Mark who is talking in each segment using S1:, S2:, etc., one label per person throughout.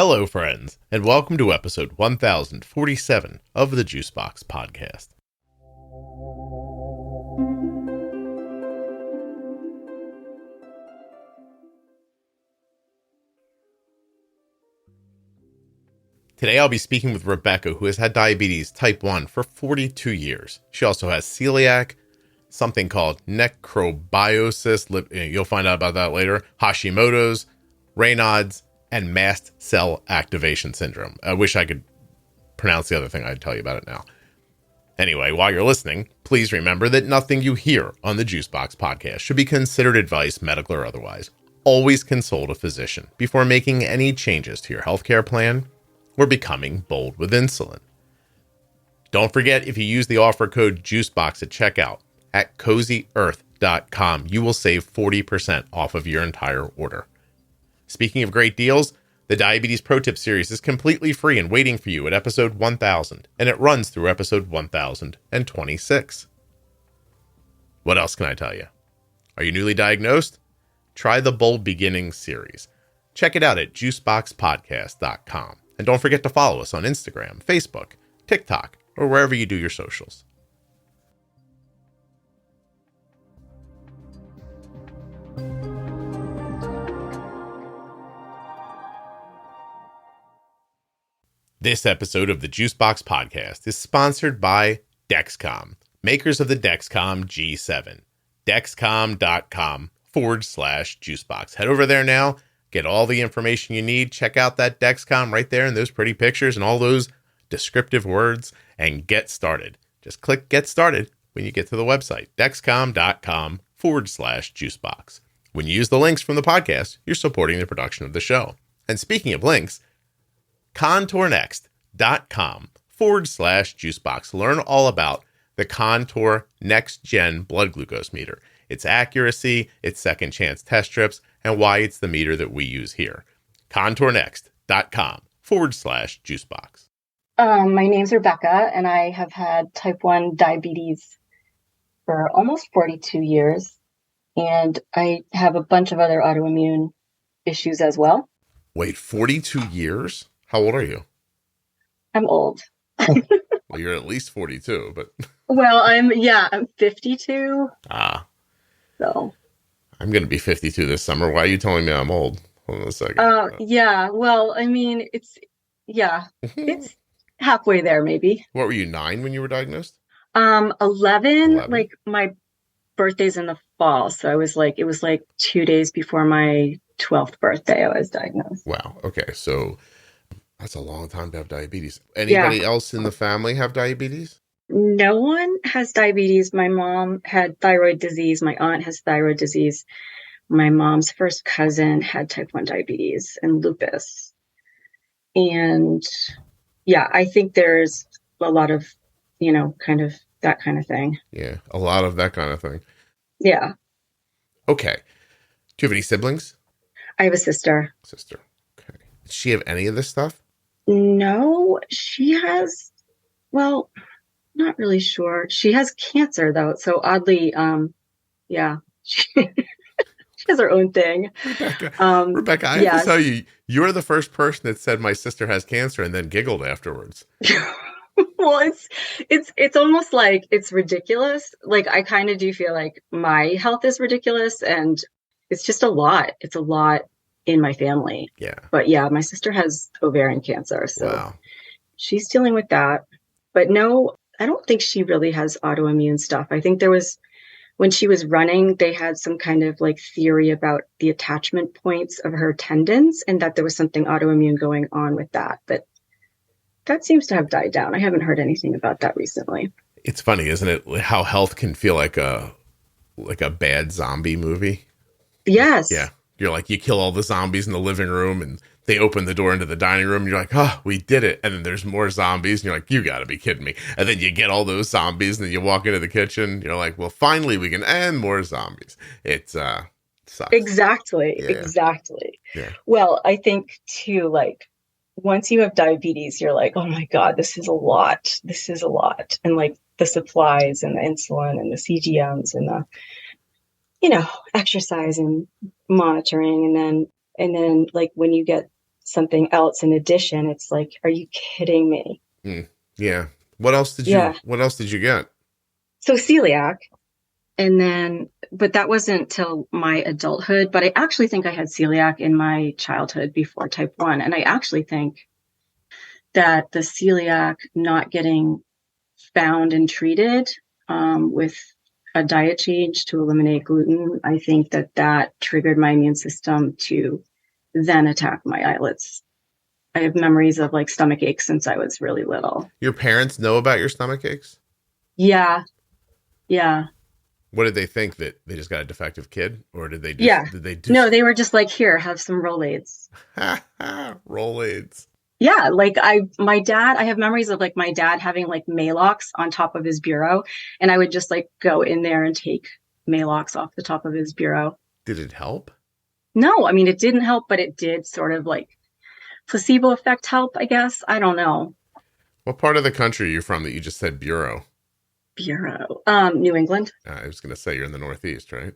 S1: Hello, friends, and welcome to episode 1047 of the Juicebox Podcast. Today I'll be speaking with Rebecca, who has had diabetes type 1 for 42 years. She also has celiac, something called necrobiosis, you'll find out about that later, Hashimoto's, Raynauds, and Mast Cell activation syndrome. I wish I could pronounce the other thing. I'd tell you about it now. Anyway, while you're listening, please remember that nothing you hear on the Juicebox Podcast should be considered advice, medical or otherwise. Always consult a physician before making any changes to your healthcare plan or becoming bold with insulin. Don't forget, if you use the offer code JUICEBOX at checkout at CozyEarth.com, you will save 40% off of your entire order. Speaking of great deals, the Diabetes Pro Tip series is completely free and waiting for you at episode 1000, and it runs through episode 1026. What else can I tell you? Are you newly diagnosed? Try the Bold Beginnings series. Check it out at juiceboxpodcast.com. And don't forget to follow us on Instagram, Facebook, TikTok, or wherever you do your socials. This episode of the Juicebox Podcast is sponsored by Dexcom, makers of the Dexcom G7. Dexcom.com/juicebox. Head over there now, get all the information you need, check out that Dexcom right there and those pretty pictures and all those descriptive words, and get started. Just click Get Started when you get to the website, Dexcom.com/juicebox. When you use the links from the podcast, you're supporting the production of the show. And speaking of links, contournext.com/juicebox. Learn all about the Contour NextGen blood glucose meter, its accuracy, its second chance test strips, and why it's the meter that we use here. contournext.com/juicebox.
S2: My name's Rebecca, and I have had type 1 diabetes for almost 42 years, and I have a bunch of other autoimmune issues as well.
S1: Wait, 42 years? How old are you?
S2: I'm old.
S1: Well, you're at least 42, but...
S2: Well, I'm 52. So...
S1: I'm going to be 52 this summer. Why are you telling me I'm old? Hold on a second.
S2: Well, I mean, it's halfway there, maybe.
S1: What were you, 9 when you were diagnosed?
S2: 11. Like, my birthday's in the fall, so it was like 2 days before my 12th birthday I was diagnosed.
S1: Wow. Okay, so that's a long time to have diabetes. Anybody else in the family have diabetes?
S2: No one has diabetes. My mom had thyroid disease. My aunt has thyroid disease. My mom's first cousin had type 1 diabetes and lupus. And I think there's a lot of, kind of that kind of thing.
S1: Yeah, a lot of that kind of thing.
S2: Yeah.
S1: Okay. Do you have any siblings?
S2: I have a sister.
S1: Okay. Does she have any of this stuff?
S2: No, she has, well, not really sure. She has cancer though. So oddly, she has her own thing.
S1: Rebecca, I have to tell you, you're the first person that said my sister has cancer and then giggled afterwards.
S2: Well, it's almost like it's ridiculous. Like I kind of do feel like my health is ridiculous, and it's just a lot. It's a lot in my family.
S1: Yeah.
S2: But my sister has ovarian cancer, so she's dealing with that. But no, I don't think she really has autoimmune stuff. I think there was, when she was running, they had some kind of like theory about the attachment points of her tendons and that there was something autoimmune going on with that. But that seems to have died down. I haven't heard anything about that recently.
S1: It's funny, isn't it? How health can feel like a bad zombie movie.
S2: Yes.
S1: Yeah. You're like, you kill all the zombies in the living room and they open the door into the dining room. And you're like, oh, we did it. And then there's more zombies. And you're like, you got to be kidding me. And then you get all those zombies and then you walk into the kitchen. You're like, well, finally we can end more zombies. It sucks.
S2: Exactly.
S1: Yeah.
S2: Exactly.
S1: Yeah.
S2: Well, I think too, like once you have diabetes, you're like, oh my God, this is a lot. This is a lot. And like the supplies and the insulin and the CGMs and the, exercise and monitoring. And then like when you get something else in addition. It's like, are you kidding me?
S1: Yeah. What else did you get?
S2: So celiac. And then, but that wasn't till my adulthood. But I actually think I had celiac in my childhood before type 1. And I actually think that the celiac not getting found and treated with a diet change to eliminate gluten, I think that triggered my immune system to then attack my islets. I have memories of like stomach aches since I was really little.
S1: Your parents know about your stomach aches?
S2: Yeah. Yeah.
S1: What did they think, that they just got a defective kid, or did they?
S2: No, they were just like, here, have some Rolaids.
S1: Rolaids.
S2: Yeah, like I have memories of like my dad having like Maalox on top of his bureau, and I would just like go in there and take Maalox off the top of his bureau.
S1: Did it help?
S2: No, I mean, it didn't help, but it did sort of like placebo effect help, I guess. I don't know.
S1: What part of the country are you from that you just said bureau?
S2: Bureau. New England.
S1: I was going to say you're in the Northeast, right?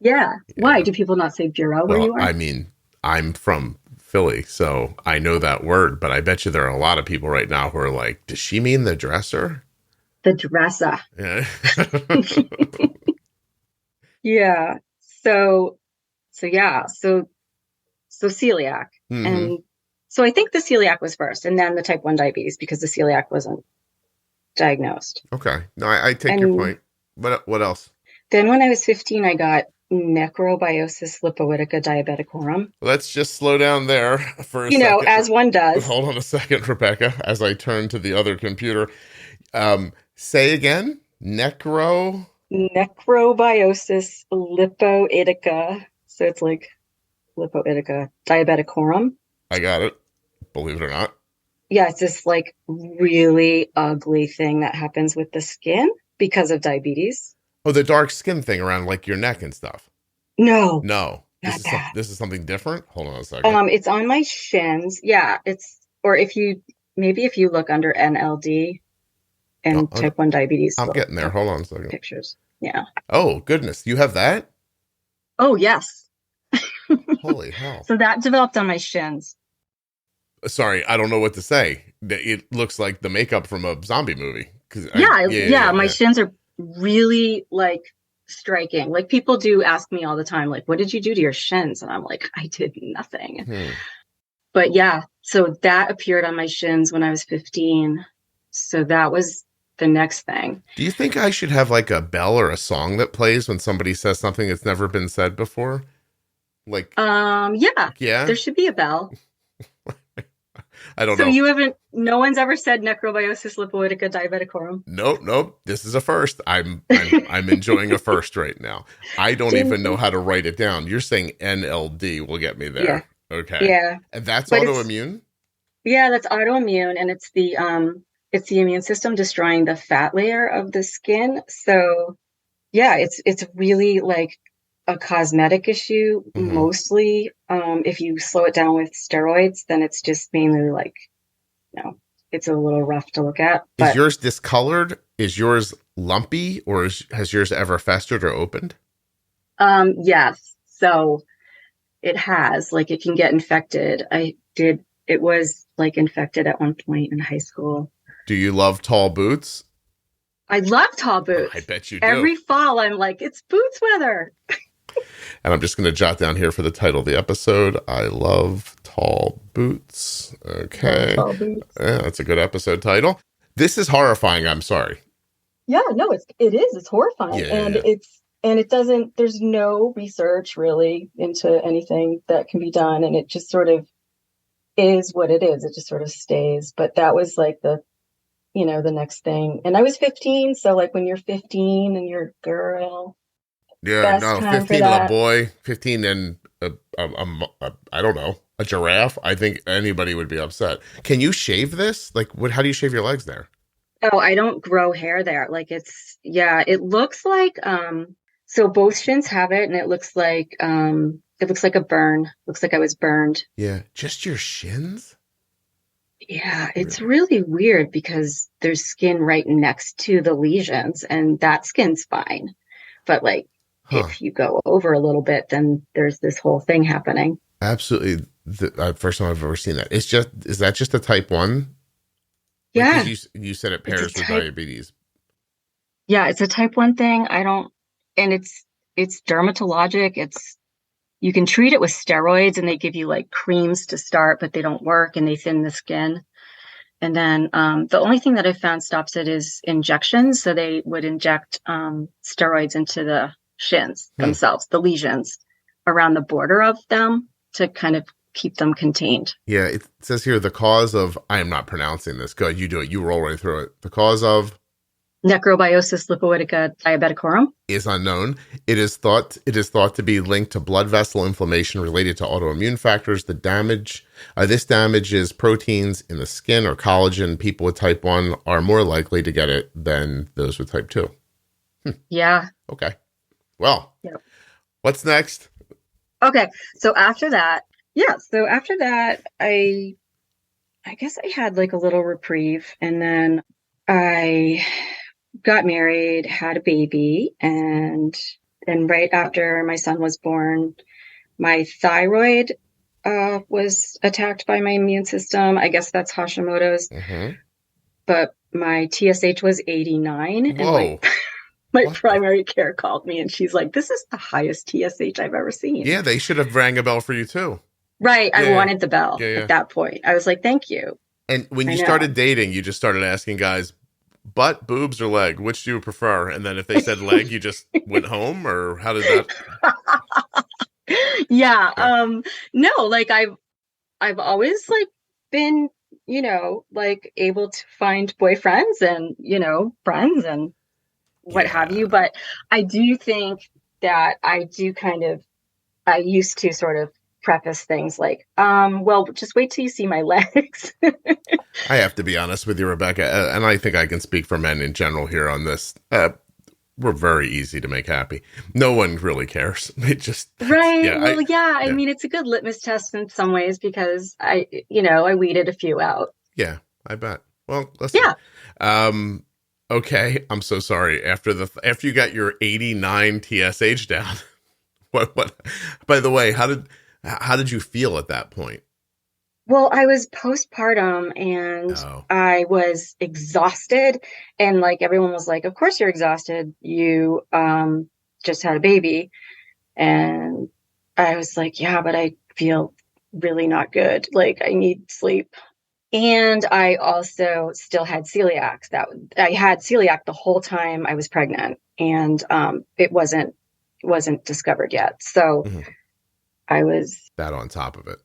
S2: Yeah. Why do people not say bureau where you are?
S1: I mean, I'm from Philly, so I know that word, but I bet you there are a lot of people right now who are like, does she mean the dresser?
S2: The dresser.
S1: Yeah.
S2: Yeah. So celiac.
S1: Mm-hmm.
S2: And so I think the celiac was first, and then the type 1 diabetes, because the celiac wasn't diagnosed.
S1: Okay. No, I take your point. What else?
S2: Then when I was 15, I got necrobiosis lipoidica diabeticorum.
S1: Let's just slow down there for a second.
S2: As one does.
S1: Hold on a second, Rebecca, as I turn to the other computer. Say again, necrobiosis lipoidica. So it's like lipoidica diabeticorum. I got it. Believe it or not.
S2: Yeah, it's this like really ugly thing that happens with the skin because of diabetes.
S1: Oh, the dark skin thing around like your neck and stuff.
S2: No.
S1: This is something different. Hold on a second.
S2: It's on my shins. Yeah, if you look under NLD and type 1 diabetes.
S1: I'm getting there. Hold on a second.
S2: Pictures. Yeah.
S1: Oh, goodness. You have that?
S2: Oh, yes.
S1: Holy hell.
S2: So that developed on my shins.
S1: Sorry, I don't know what to say. It looks like the makeup from a zombie movie.
S2: My shins are really like striking. Like people do ask me all the time, like, what did you do to your shins? And I'm like, I did nothing. But yeah, so that appeared on my shins when I was 15. So that was the next thing.
S1: Do you think I should have like a bell or a song that plays when somebody says something that's never been said before? Like,
S2: yeah, there should be a bell.
S1: I don't know.
S2: So no one's ever said necrobiosis lipoidica diabeticorum?
S1: Nope. This is a first. I'm enjoying a first right now. I don't even know how to write it down. You're saying NLD will get me there. Yeah. Okay.
S2: Yeah.
S1: And that's autoimmune?
S2: Yeah, that's autoimmune, and it's the immune system destroying the fat layer of the skin. So yeah, it's really like a cosmetic issue, mostly. If you slow it down with steroids, then it's just mainly like, it's a little rough to look at. But,
S1: is yours discolored? Is yours lumpy? Or has yours ever festered or opened?
S2: Yes. So it has, like, it can get infected. It was like infected at one point in high school.
S1: Do you love tall boots?
S2: I love tall boots.
S1: I bet you do.
S2: Every fall, I'm like, it's boots weather.
S1: And I'm just going to jot down here for the title of the episode, I love tall boots. Okay.
S2: Tall boots.
S1: Yeah, that's a good episode title. This is horrifying. I'm sorry.
S2: Yeah, no, it is. It's horrifying. It doesn't, there's no research really into anything that can be done. And it just sort of is what it is. It just sort of stays. But that was like the next thing. And I was 15. So like when you're 15 and you're a girl.
S1: Yeah, no, 15 and a boy, 15 and I don't know, a giraffe. I think anybody would be upset. Can you shave this? Like, how do you shave your legs there?
S2: Oh, I don't grow hair there. Like it looks like, so both shins have it, and it looks like a burn. Looks like I was burned.
S1: Yeah. Just your shins?
S2: Yeah. It's really weird because there's skin right next to the lesions, and that skin's fine. But like, if you go over a little bit, then there's this whole thing happening.
S1: Absolutely. The first time I've ever seen that. Is that just a type 1?
S2: Yeah.
S1: Because you said it pairs with diabetes.
S2: Yeah, it's a type 1 thing. And it's dermatologic. You can treat it with steroids, and they give you like creams to start, but they don't work and they thin the skin. And then the only thing that I found stops it is injections. So they would inject steroids into the shins themselves, the lesions around the border of them to kind of keep them contained.
S1: Yeah, it says here the cause of, I am not pronouncing this. Go ahead, you do it. You roll right through it. The cause of
S2: necrobiosis lipoitica diabeticorum
S1: is unknown. It is thought to be linked to blood vessel inflammation related to autoimmune factors. This damages proteins in the skin or collagen. People with type 1 are more likely to get it than those with type 2.
S2: Yeah.
S1: Okay. Well, What's next?
S2: Okay. So after that, I guess I had like a little reprieve, and then I got married, had a baby, and right after my son was born, my thyroid was attacked by my immune system. I guess that's Hashimoto's.
S1: Mm-hmm.
S2: But my TSH was 89.
S1: Whoa.
S2: And my primary care called me, and she's like, this is the highest TSH I've ever seen.
S1: Yeah, they should have rang a bell for you too.
S2: Right. Yeah. I wanted the bell at that point. I was like, thank you.
S1: And when you started dating, you just started asking guys, butt, boobs, or leg? Which do you prefer? And then if they said leg, you just went home, or how did that?
S2: Yeah. No, like I've always like been, like able to find boyfriends and, friends and what have you. But I do think that I used to sort of preface things like, well, just wait till you see my legs.
S1: I have to be honest with you, Rebecca, and I think I can speak for men in general here on this. We're very easy to make happy. No one really cares. It just
S2: right. Yeah, I mean, it's a good litmus test in some ways because I weeded a few out.
S1: Yeah, I bet. Well, listen. Yeah. Okay, I'm so sorry. After you got your 89 TSH down, what? By the way, how did you feel at that point?
S2: Well, I was postpartum and I was exhausted, and like everyone was like, of course you're exhausted. You just had a baby. And I was like, yeah, but I feel really not good. Like I need sleep. And I also still had celiac. I had celiac the whole time I was pregnant, and it wasn't discovered yet. So I was
S1: that on top of it.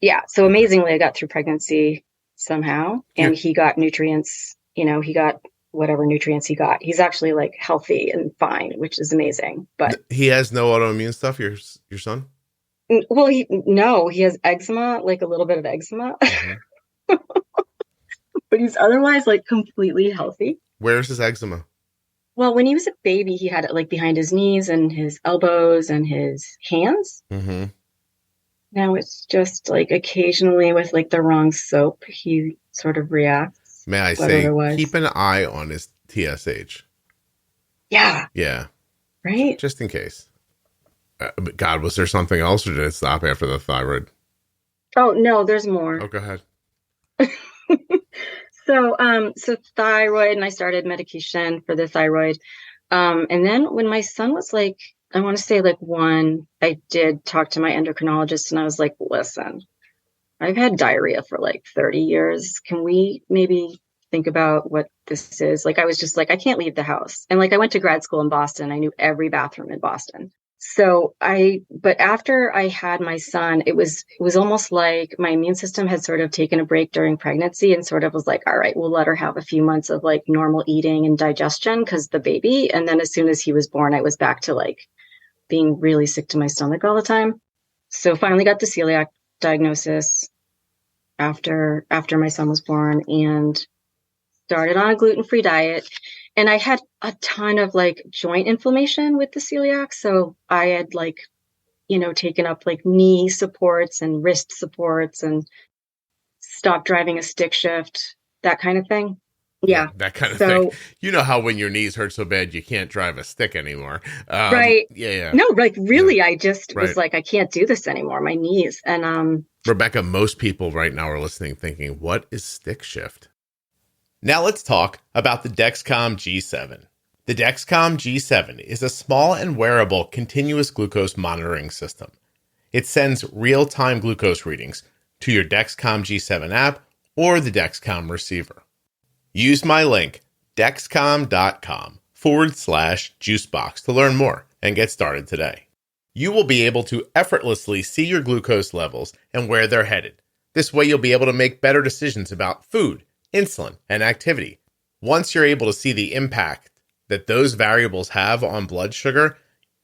S2: Yeah. So amazingly, I got through pregnancy somehow, and he got nutrients, he got whatever nutrients he got. He's actually like healthy and fine, which is amazing. But
S1: he has no autoimmune stuff, your son?
S2: Well, he has eczema, like a little bit of eczema, but he's otherwise like completely healthy.
S1: Where's his eczema?
S2: Well, when he was a baby, he had it like behind his knees and his elbows and his hands.
S1: Mm-hmm.
S2: Now it's just like occasionally with like the wrong soap, he sort of reacts.
S1: May I say, keep an eye on his TSH.
S2: Yeah.
S1: Yeah.
S2: Right.
S1: Just in case. God, was there something else, or did it stop after the thyroid?
S2: Oh, no, there's more.
S1: Oh, go ahead.
S2: So thyroid, and I started medication for the thyroid. And then when my son was like, I want to say like 1, I did talk to my endocrinologist, and I was like, listen, I've had diarrhea for like 30 years. Can we maybe think about what this is? Like, I was just like, I can't leave the house. And like, I went to grad school in Boston. I knew every bathroom in Boston. But after I had my son, it was almost like my immune system had sort of taken a break during pregnancy and sort of was like, all right, we'll let her have a few months of like normal eating and digestion because the baby. And then as soon as he was born, I was back to like being really sick to my stomach all the time. So finally got the celiac diagnosis after my son was born and started on a gluten-free diet. And I had a ton of like joint inflammation with the celiac. So I had like, taken up like knee supports and wrist supports and stopped driving a stick shift, that kind of thing. Yeah.
S1: That kind of thing. You know how when your knees hurt so bad you can't drive a stick anymore.
S2: Right.
S1: Yeah.
S2: No, like really, I just was like, I can't do this anymore. My knees. And
S1: Rebecca, most people right now are listening thinking, what is stick shift? Now let's talk about the Dexcom G7. The Dexcom G7 is a small and wearable continuous glucose monitoring system. It sends real-time glucose readings to your Dexcom G7 app or the Dexcom receiver. Use my link, dexcom.com/juicebox to learn more and get started today. You will be able to effortlessly see your glucose levels and where they're headed. This way you'll be able to make better decisions about food, insulin, and activity. Once you're able to see the impact that those variables have on blood sugar,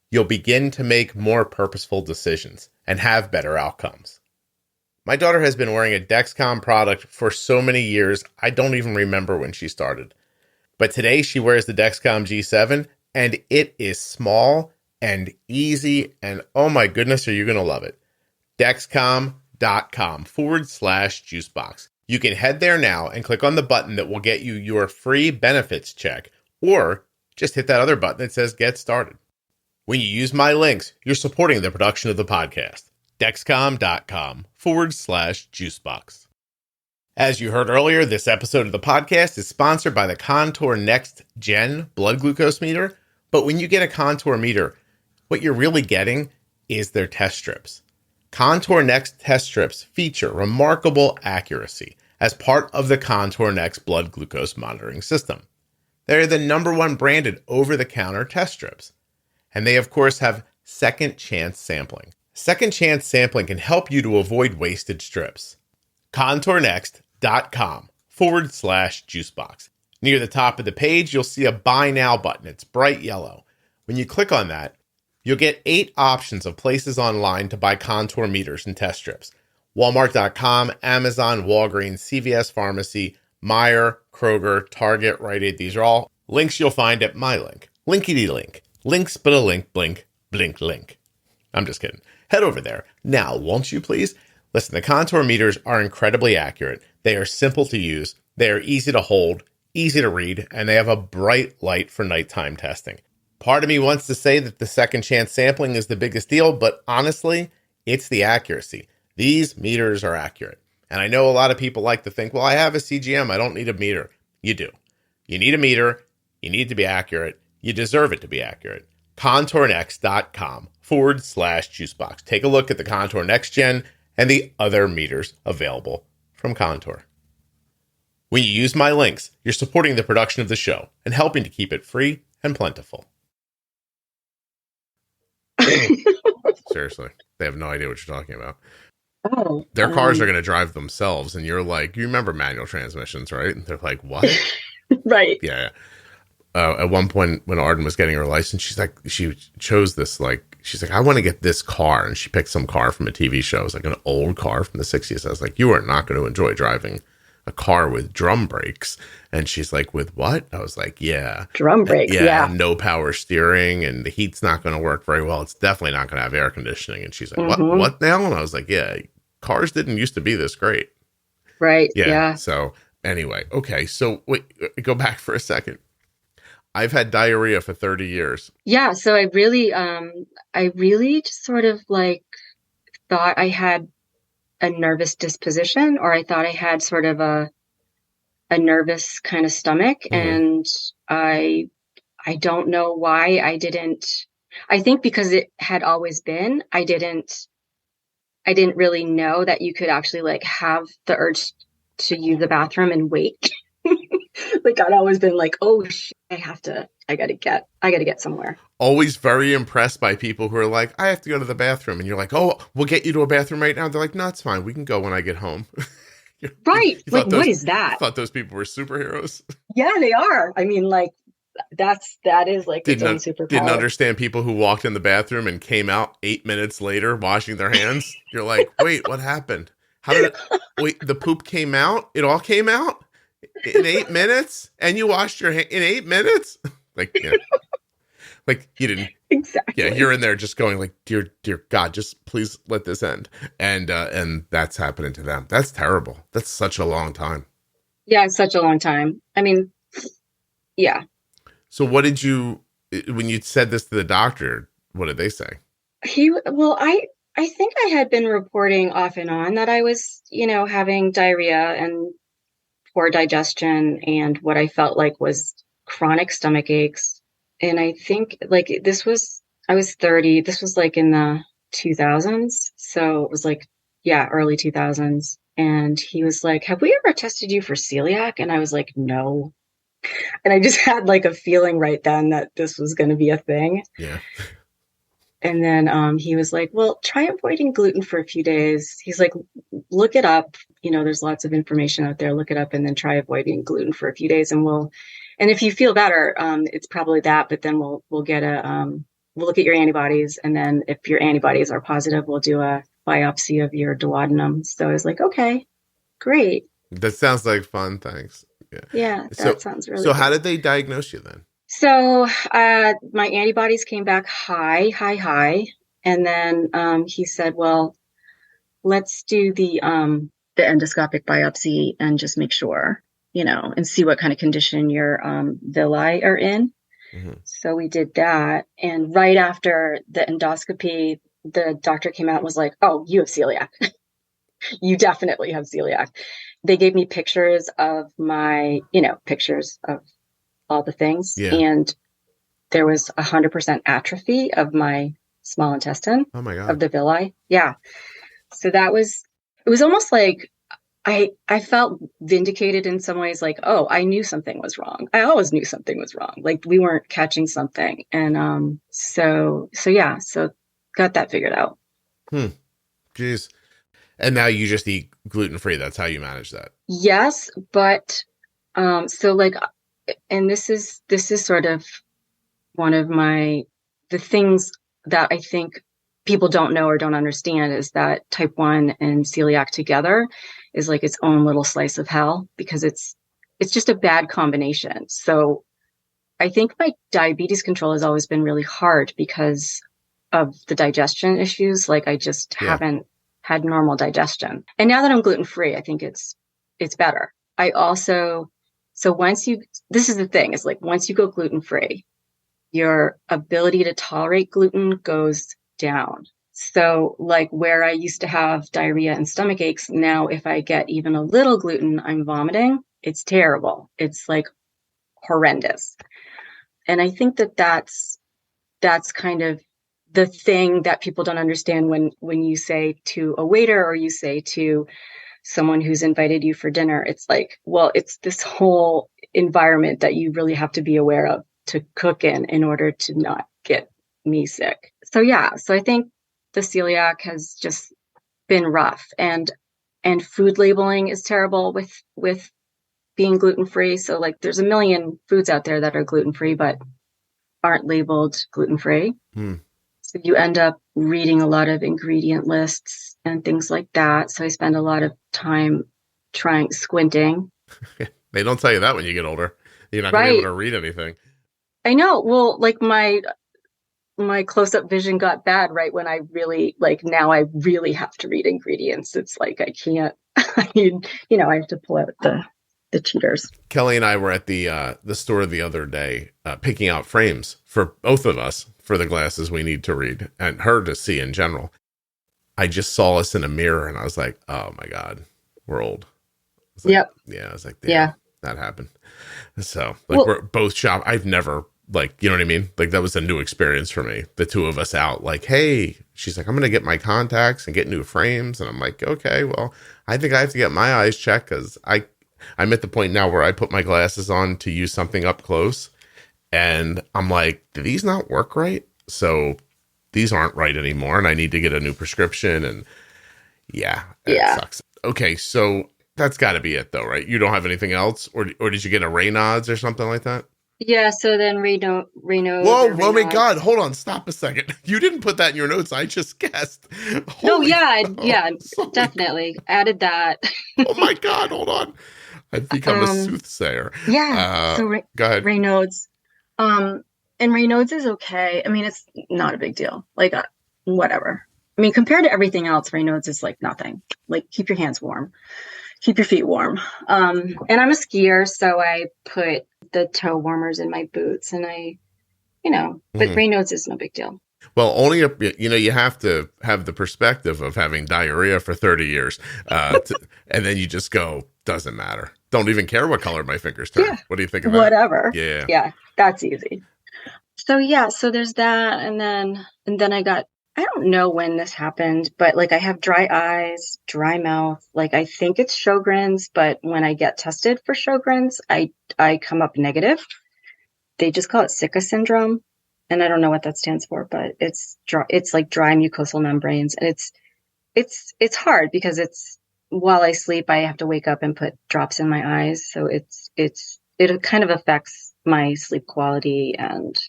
S1: you'll begin to make more purposeful decisions and have better outcomes. My daughter has been wearing a Dexcom product for so many years, I don't even remember when she started. But today she wears the Dexcom G7, and it is small and easy, and oh my goodness, are you going to love it. Dexcom.com/juicebox. You can head there now and click on the button that will get you your free benefits check, or just hit that other button that says get started. When you use my links, you're supporting the production of the podcast. Dexcom.com/juicebox. As you heard earlier, this episode of the podcast is sponsored by the Contour NextGen blood glucose meter. But when you get a Contour meter, what you're really getting is their test strips. Contour Next test strips feature remarkable accuracy as part of the Contour Next blood glucose monitoring system. They're the #1 branded over-the-counter test strips. And they, of course, have second chance sampling. Second chance sampling can help you to avoid wasted strips. ContourNext.com/juicebox. Near the top of the page, you'll see a Buy Now button. It's bright yellow. When you click on that, you'll get 8 options of places online to buy Contour meters and test strips. Walmart.com, Amazon, Walgreens, CVS Pharmacy, Meijer, Kroger, Target, Rite Aid. These are all links you'll find at my link. Linkity-link. Links but a link, blink, blink, link. I'm just kidding. Head over there. Now, won't you please? Listen, the Contour meters are incredibly accurate. They are simple to use. They are easy to hold, easy to read, and they have a bright light for nighttime testing. Part of me wants to say that the second chance sampling is the biggest deal, but honestly, it's the accuracy. These meters are accurate. And I know a lot of people like to think, well, I have a CGM. I don't need a meter. You do. You need a meter. You need to be accurate. You deserve it to be accurate. ContourNext.com/juicebox. Take a look at the Contour NextGen and the other meters available from Contour. When you use my links, you're supporting the production of the show and helping to keep it free and plentiful. Seriously, they have no idea what you're talking about.
S2: Oh,
S1: their cars are going to drive themselves, and you're like, you remember manual transmissions, right? And they're like, what?
S2: Right.
S1: Yeah. At one point when Arden was getting her license, she chose this, she's like, I want to get this car. And she picked some car from a TV show. It was like an old car from the 60s. I was like, you are not going to enjoy driving a car with drum brakes. And she's like, with what? I was like, yeah.
S2: Drum brakes, yeah.
S1: And no power steering, and the heat's not going to work very well. It's definitely not going to have air conditioning. And she's like, what now? And I was like, yeah, cars didn't used to be this great.
S2: Right, yeah.
S1: So anyway, okay. So wait, go back for a second. I've had diarrhea for 30 years. Yeah.
S2: So I really just sort of thought I had a nervous disposition, or I thought I had sort of a nervous kind of stomach. Mm-hmm. And I don't know why I think because it had always been, I didn't really know that you could actually have the urge to use the bathroom and wait. I'd always been like, oh shit, I gotta get somewhere.
S1: Always very impressed by people who are like, I have to go to the bathroom. And you're like, oh, we'll get you to a bathroom right now. They're like, no, it's fine. We can go when I get home.
S2: Right. What is that?
S1: I thought those people were superheroes.
S2: Yeah, they are. I mean, that is its own superpower.
S1: Didn't understand people who walked in the bathroom and came out 8 minutes later washing their hands. You're like, wait, what happened? The poop came out? It all came out? In 8 minutes, and you washed your hand in 8 minutes? You didn't
S2: exactly.
S1: Yeah, you're in there just going dear God, just please let this end. And that's happening to them. That's terrible. That's such a long time.
S2: Yeah, it's such a long time. I mean, yeah.
S1: So when you said this to the doctor, what did they say?
S2: I think I had been reporting off and on that I was, having diarrhea and poor digestion and what I felt like was chronic stomach aches. And I think I was 30. This was like in the 2000s. So it was like, yeah, early 2000s. And he was like, "Have we ever tested you for celiac?" And I was like, "No." And I just had like a feeling right then that this was going to be a thing.
S1: Yeah.
S2: And then he was like, "Well, try avoiding gluten for a few days." He's like, "Look it up. There's lots of information out there. Look it up and then try avoiding gluten for a few days. And if you feel better, it's probably that. But then we'll look at your antibodies. And then if your antibodies are positive, we'll do a biopsy of your duodenum." So I was like, "Okay, great."
S1: That sounds like fun. Thanks.
S2: Yeah, that sounds really
S1: So
S2: good.
S1: how did they diagnose you then?
S2: So my antibodies came back high. And then he said, "Well, let's do the endoscopic biopsy and just make sure, and see what kind of condition your villi are in."
S1: Mm-hmm.
S2: So we did that. And right after the endoscopy, the doctor came out and was like, "Oh, you have celiac." "You definitely have celiac." They gave me pictures of pictures of all the things.
S1: Yeah.
S2: And there was 100% atrophy of my small intestine.
S1: Oh my God.
S2: Of the villi. Yeah. So it was almost like I felt vindicated in some ways, like, oh, I knew something was wrong. I always knew something was wrong. Like we weren't catching something. And so got that figured out.
S1: Jeez. And now you just eat gluten-free. That's how you manage that.
S2: Yes, but so like, and this is sort of one of the things that I think people don't know or don't understand is that type 1 and celiac together is like its own little slice of hell, because it's just a bad combination. So I think my diabetes control has always been really hard because of the digestion issues. Like I just haven't had normal digestion. And now that I'm gluten-free, I think it's better. This is the thing, is like once you go gluten-free, your ability to tolerate gluten goes down. So like where I used to have diarrhea and stomach aches, now if I get even a little gluten, I'm vomiting. It's terrible. It's like horrendous. And I think that's kind of the thing that people don't understand when you say to a waiter or you say to someone who's invited you for dinner, it's like, well, it's this whole environment that you really have to be aware of to cook in order to not get me sick. So I think the celiac has just been rough, and food labeling is terrible with being gluten-free. So like there's a million foods out there that are gluten-free but aren't labeled gluten-free. So you end up reading a lot of ingredient lists and things like that. So I spend a lot of time squinting.
S1: They don't tell you that when you get older. You're not going to be able to read anything.
S2: I know. Well, like my close-up vision got bad right when I really, like, now I really have to read ingredients. It's like I can't. I have to pull out the cheaters.
S1: Kelly and I were at the store the other day picking out frames for both of us for the glasses we need to read and her to see in general. I just saw us in a mirror and I was like, oh my God, we're old.
S2: Yep.
S1: Yeah. I was like,
S2: yeah,
S1: that happened. So like we're both shop. I've never you know what I mean? Like that was a new experience for me. The two of us out like, hey, she's like, I'm going to get my contacts and get new frames. And I'm like, okay, well, I think I have to get my eyes checked because I'm at the point now where I put my glasses on to use something up close. And I'm like, do these not work right? So these aren't right anymore. And I need to get a new prescription. And it sucks. Okay. So that's got to be it though, right? You don't have anything else? Or did you get a Raynauds or something like that?
S2: Yeah. So then Raynauds.
S1: Whoa, oh my God. Hold on. Stop a second. You didn't put that in your notes. I just guessed.
S2: Definitely. Added that.
S1: Oh my God. Hold on. I've become a soothsayer.
S2: Yeah. So
S1: go ahead.
S2: Raynauds. And Raynauds is okay. I mean, it's not a big deal. Like, whatever. I mean, compared to everything else, Raynauds is like nothing. Like, keep your hands warm. keep your feet warm. And I'm a skier, so I put the toe warmers in my boots, and but Raynauds is no big deal.
S1: Well, only you have to have the perspective of having diarrhea for 30 years, and then you just go, doesn't matter. Don't even care what color my fingers turn. Yeah. What do you think of that?
S2: Whatever.
S1: Yeah.
S2: Yeah, that's easy. So there's that, and then I don't know when this happened, but like I have dry eyes, dry mouth. Like I think it's Sjogren's, but when I get tested for Sjogren's, I come up negative. They just call it Sika syndrome. And I don't know what that stands for, but it's like dry mucosal membranes. And it's hard because while I sleep, I have to wake up and put drops in my eyes. So it kind of affects my sleep quality. And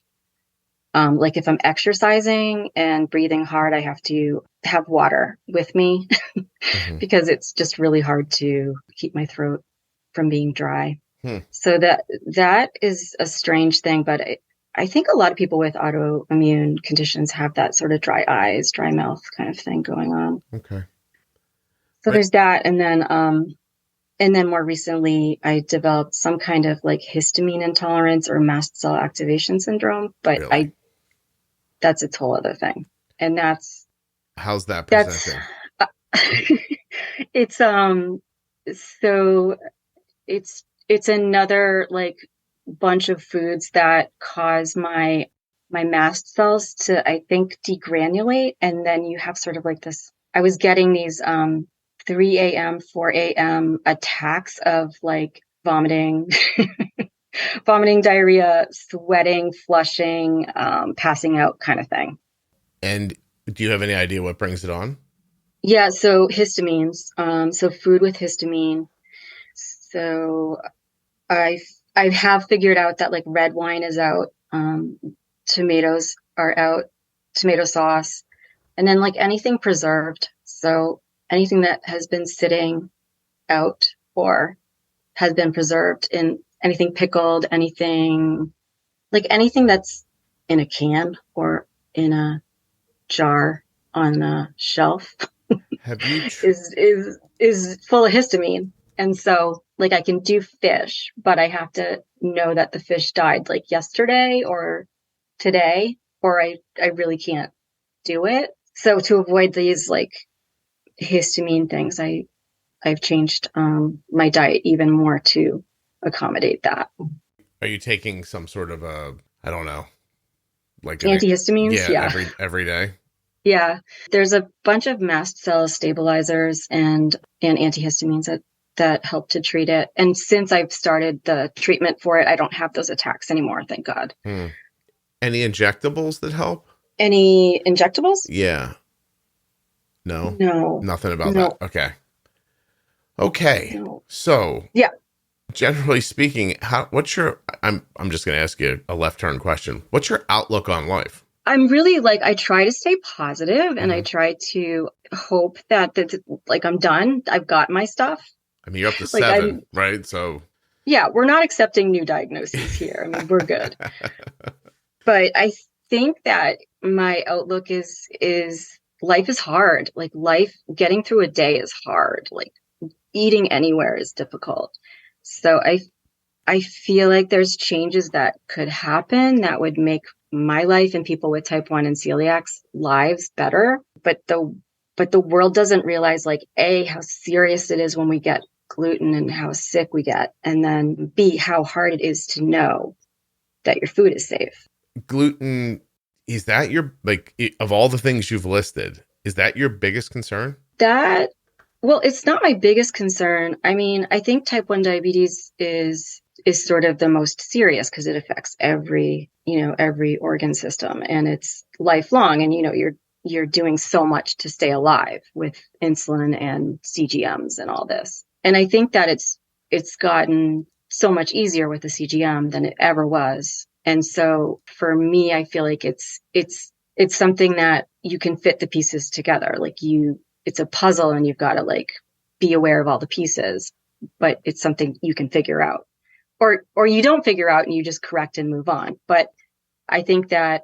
S2: like if I'm exercising and breathing hard, I have to have water with me because it's just really hard to keep my throat from being dry. So that is a strange thing, but I think a lot of people with autoimmune conditions have that sort of dry eyes, dry mouth kind of thing going on.
S1: Okay.
S2: So there's that. And then more recently, I developed some kind of like histamine intolerance or mast cell activation syndrome, but really? That's its whole other thing. And
S1: how's that presenting?
S2: It's another like bunch of foods that cause my mast cells to, I think, degranulate. And then you have sort of like this, I was getting these 3 a.m., 4 a.m. attacks of like vomiting, diarrhea, sweating, flushing, passing out kind of thing.
S1: And do you have any idea what brings it on?
S2: Yeah, so histamines, so food with histamine. So I have figured out that like red wine is out, tomatoes are out, tomato sauce, and then like anything preserved. So anything that has been sitting out or has been preserved in anything pickled, anything that's in a can or in a jar on a shelf is full of histamine. And so like I can do fish, but I have to know that the fish died like yesterday or today, or I really can't do it. So to avoid these like histamine things, I've changed my diet even more to accommodate that.
S1: Are you taking some sort of I don't know, like
S2: antihistamines? Yeah.
S1: Every day.
S2: Yeah, there's a bunch of mast cell stabilizers and antihistamines that help to treat it. And since I've started the treatment for it, I don't have those attacks anymore, thank God.
S1: Any injectables that help?
S2: Any injectables?
S1: Yeah. No?
S2: No.
S1: Nothing about that. Okay. No. So,
S2: yeah.
S1: Generally speaking, what's your, I'm just going to ask you a left turn question. What's your outlook on life?
S2: I'm really like, I try to stay positive and I try to hope that like I'm done. I've got my stuff.
S1: I mean, you're up to 7, right? So
S2: yeah, we're not accepting new diagnoses here. I mean, we're good. But I think that my outlook is life is hard. Like getting through a day is hard. Like eating anywhere is difficult. So I feel like there's changes that could happen that would make my life and people with type 1 and celiac's lives better. But the world doesn't realize like A, how serious it is when we get gluten and how sick we get. And then B, how hard it is to know that your food is safe.
S1: Gluten, is that your, like, of all the things you've listed, is that your biggest concern?
S2: Well, it's not my biggest concern. I mean, I think type 1 diabetes is sort of the most serious because it affects every organ system and it's lifelong. And, you're doing so much to stay alive with insulin and CGMs and all this. And I think that it's gotten so much easier with the CGM than it ever was. And so for me, I feel like it's something that you can fit the pieces together. Like it's a puzzle and you've got to like be aware of all the pieces, but it's something you can figure out or you don't figure out and you just correct and move on. But I think that,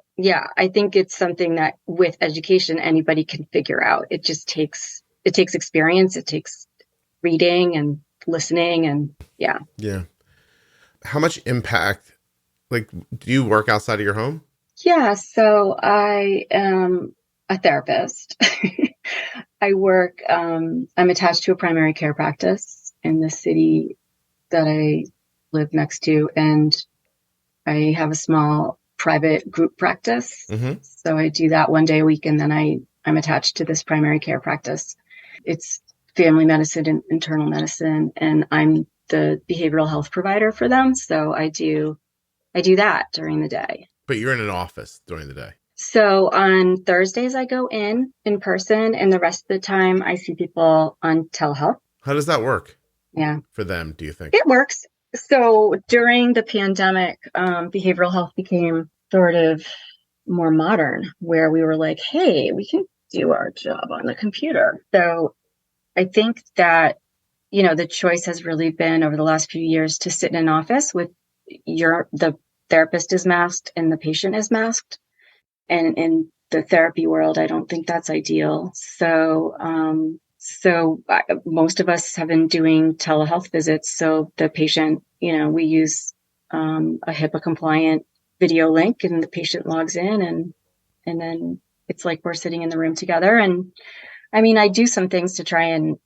S2: I think it's something that with education, anybody can figure out. It just takes experience. It takes reading and listening and yeah.
S1: Yeah. How much impact, like, do you work outside of your home?
S2: Yeah. So I am a therapist. I work, I'm attached to a primary care practice in the city that I live next to, and I have a small private group practice. Mm-hmm. So I do that one day a week, and then I'm attached to this primary care practice. It's family medicine and internal medicine, and I'm the behavioral health provider for them. So I do that during the day.
S1: But you're in an office during the day.
S2: So on Thursdays, I go in person, and the rest of the time I see people on telehealth.
S1: How does that work?
S2: Yeah.
S1: For them, do you think?
S2: It works. So during the pandemic, behavioral health became sort of more modern, where we were like, hey, we can do our job on the computer. So I think that, the choice has really been over the last few years to sit in an office with the therapist is masked and the patient is masked. And in the therapy world, I don't think that's ideal. So most of us have been doing telehealth visits. So the patient, we use a HIPAA compliant video link, and the patient logs in, and then it's like we're sitting in the room together. And I mean, I do some things to try and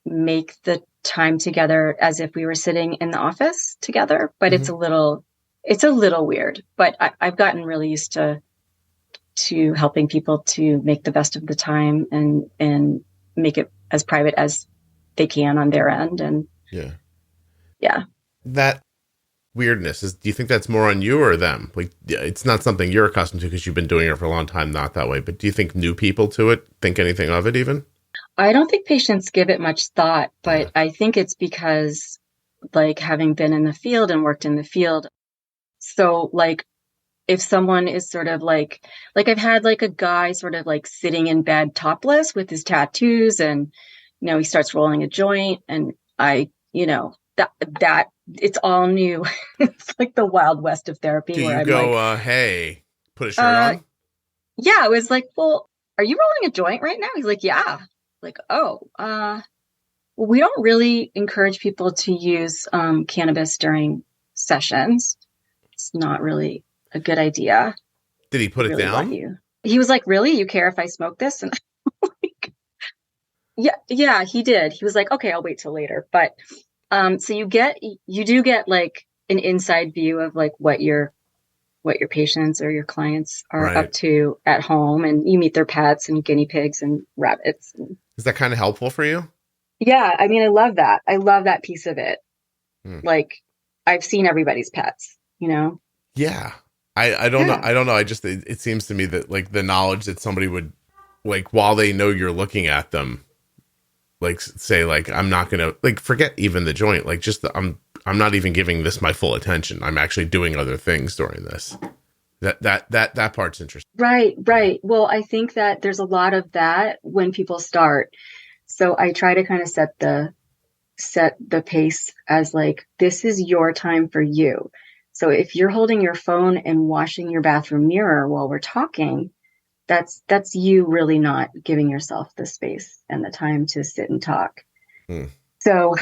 S2: make the time together as if we were sitting in the office together, but it's a little weird. But I've gotten really used to helping people to make the best of the time and make it as private as they can on their end. And yeah.
S1: That weirdness do you think that's more on you or them? Like, it's not something you're accustomed to because you've been doing it for a long time, not that way. But do you think new people to it think anything of it even?
S2: I don't think patients give it much thought, but I think it's because, like, having been in the field and worked in the field. So like, if someone is sort of like I've had like a guy sort of like sitting in bed topless with his tattoos, and, he starts rolling a joint, and that it's all new. It's like the Wild West of therapy.
S1: Do
S2: where
S1: you
S2: I'm
S1: go,
S2: like,
S1: hey, put a shirt on?
S2: Yeah, I was like, well, are you rolling a joint right now? He's like, yeah. Like, oh, well, we don't really encourage people to use cannabis during sessions. It's not really a good idea.
S1: Did he put it down?
S2: He was like, really? You care if I smoke this? And I'm like, yeah, he did. He was like, okay, I'll wait till later. But so you do get like an inside view of like what your patients or your clients are up to at home, and you meet their pets and guinea pigs and rabbits.
S1: Is that kind of helpful for you?
S2: Yeah. I mean, I love that. I love that piece of it. Like, I've seen everybody's pets,
S1: Yeah. I don't know. I don't know. It seems to me that like the knowledge that somebody would, like, while they know you're looking at them, like, say, like, I'm not going to, like, forget even the joint, like, just I'm not even giving this my full attention. I'm actually doing other things during this. That part's interesting.
S2: Right. Well, I think that there's a lot of that when people start. So I try to kind of set the pace as like, this is your time for you. So if you're holding your phone and washing your bathroom mirror while we're talking, that's you really not giving yourself the space and the time to sit and talk. So,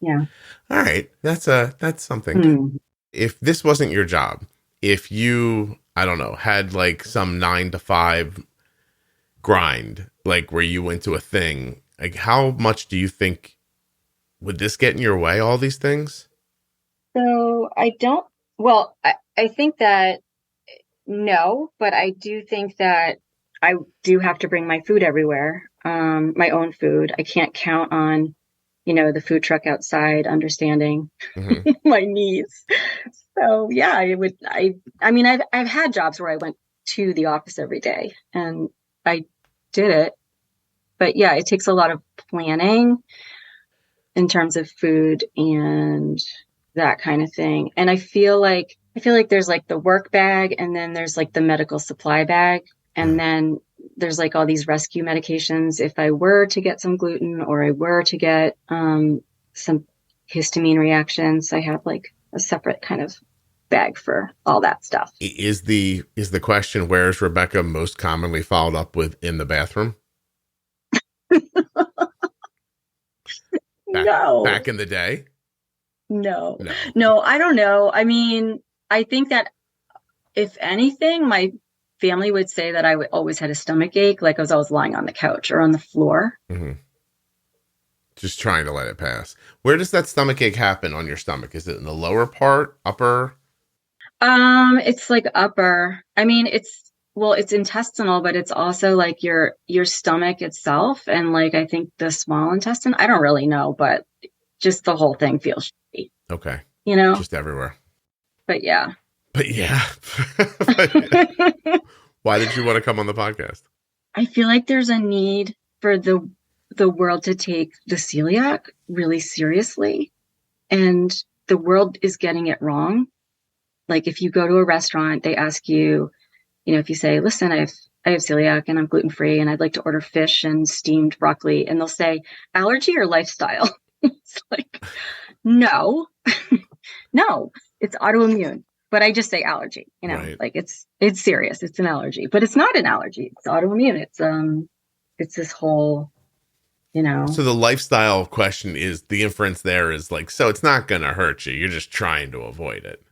S2: yeah.
S1: All right. That's something. If this wasn't your job, if you, I don't know, had like some 9 to 5 grind, like where you went to a thing, like how much do you think would this get in your way, all these things?
S2: So I think that no, but I do think that I do have to bring my food everywhere, my own food. I can't count on, the food truck outside understanding my needs. So yeah, I mean, I've had jobs where I went to the office every day and I did it, but yeah, it takes a lot of planning in terms of food and that kind of thing. And I feel like there's like the work bag, and then there's like the medical supply bag. And then there's like all these rescue medications. If I were to get some gluten, or I were to get some histamine reactions, I have like a separate kind of bag for all that stuff.
S1: Is the question, where is Rebecca most commonly followed up with in the bathroom? Back in the day?
S2: No, I don't know. I mean, I think that if anything, my family would say that I always had a stomach ache, like I was always lying on the couch or on the floor.
S1: Mm-hmm. Just trying to let it pass. Where does that stomach ache happen on your stomach? Is it in the lower part, upper?
S2: It's like upper. I mean, it's intestinal, but it's also like your stomach itself. And like, I think the small intestine, I don't really know, but just the whole thing feels shitty.
S1: Okay.
S2: You know?
S1: Just everywhere.
S2: But yeah.
S1: Why did you want to come on the podcast?
S2: I feel like there's a need for the world to take the celiac really seriously. And the world is getting it wrong. Like if you go to a restaurant, they ask you, if you say, listen, I have celiac and I'm gluten-free and I'd like to order fish and steamed broccoli. And they'll say, allergy or lifestyle? It's like, no, no, it's autoimmune. But I just say allergy, right. Like it's serious. It's an allergy, but it's not an allergy. It's autoimmune. It's this whole,
S1: So the lifestyle question is, the inference there is like, so it's not going to hurt you. You're just trying to avoid it.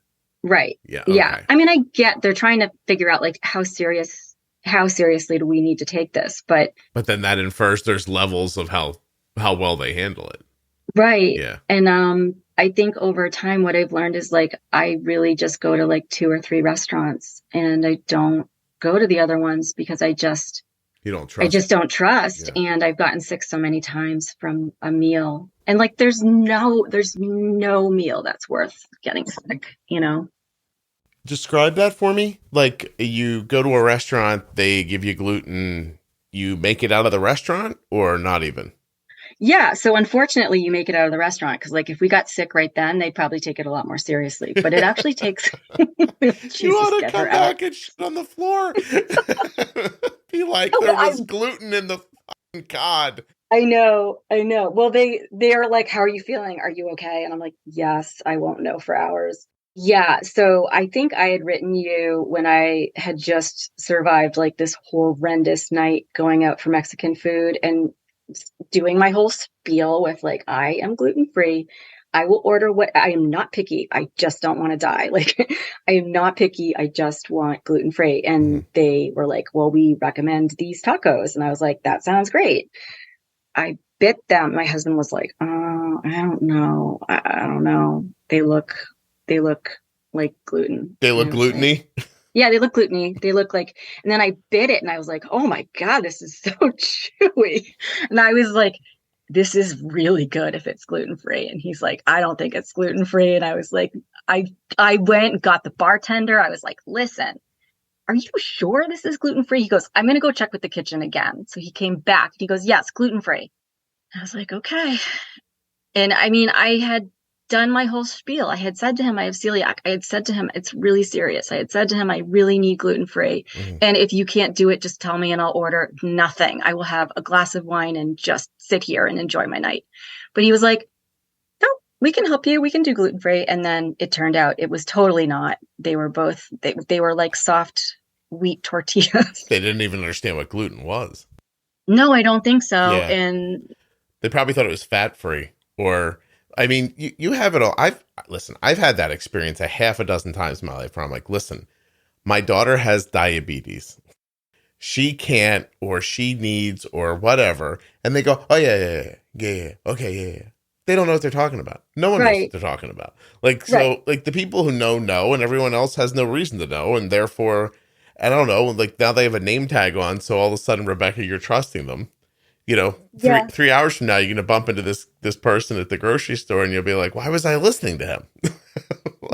S2: Right.
S1: Yeah. Okay.
S2: Yeah. I mean, I get they're trying to figure out like how seriously do we need to take this? But
S1: then that infers there's levels of how well they handle it.
S2: Right.
S1: Yeah.
S2: And I think over time, what I've learned is like, I really just go to like 2 or 3 restaurants and I don't go to the other ones because I just don't trust. Yeah. And I've gotten sick so many times from a meal. And like, there's no meal that's worth getting sick,
S1: Describe that for me. Like you go to a restaurant, they give you gluten, you make it out of the restaurant or not even?
S2: Yeah. So unfortunately you make it out of the restaurant because like if we got sick right then, they'd probably take it a lot more seriously, but it actually takes.
S1: You ought to come back and shit on the floor. Be like, there was gluten in the fucking cod.
S2: I know. Well, they're like, how are you feeling? Are you okay? And I'm like, yes, I won't know for hours. Yeah. So I think I had written you when I had just survived like this horrendous night going out for Mexican food and doing my whole spiel with like, I am gluten-free. I will order what I am not picky. I just don't want to die. Like I am not picky. I just want gluten-free. And they were like, well, we recommend these tacos. And I was like, that sounds great. I bit them. My husband was like, oh, I don't know. I don't know. They look like gluten.
S1: They look gluten-y?
S2: Like, yeah, they look gluten-y. They look like, and then I bit it and I was like, oh my God, this is so chewy. And I was like, this is really good if it's gluten-free. And he's like, I don't think it's gluten-free. And I was like, I went and got the bartender. I was like, listen, are you sure this is gluten-free? He goes, I'm going to go check with the kitchen again. So he came back. He goes, yes, gluten-free. I was like, okay. And I mean, I had done my whole spiel. I had said to him, I have celiac. I had said to him, it's really serious. I had said to him, I really need gluten-free. And if you can't do it, just tell me and I'll order nothing. I will have a glass of wine and just sit here and enjoy my night. But he was like, no, we can help you. We can do gluten-free. And then it turned out it was totally not. They were both, they were like soft wheat tortillas.
S1: They didn't even understand what gluten was.
S2: No, I don't think so.
S1: Yeah.
S2: And
S1: they probably thought it was fat-free or, I mean, you have it all. I've had that experience a half a dozen times in my life where I'm like, listen, my daughter has diabetes. She can't, or she needs, or whatever. And they go, oh yeah. Okay, yeah. They don't know what they're talking about. No one knows what they're talking about. Like, so, like the people who know, and everyone else has no reason to know. And therefore, I don't know, like now they have a name tag on. So all of a sudden, Rebecca, you're trusting them. 3 hours from now, you're going to bump into this person at the grocery store and you'll be like, why was I listening to him?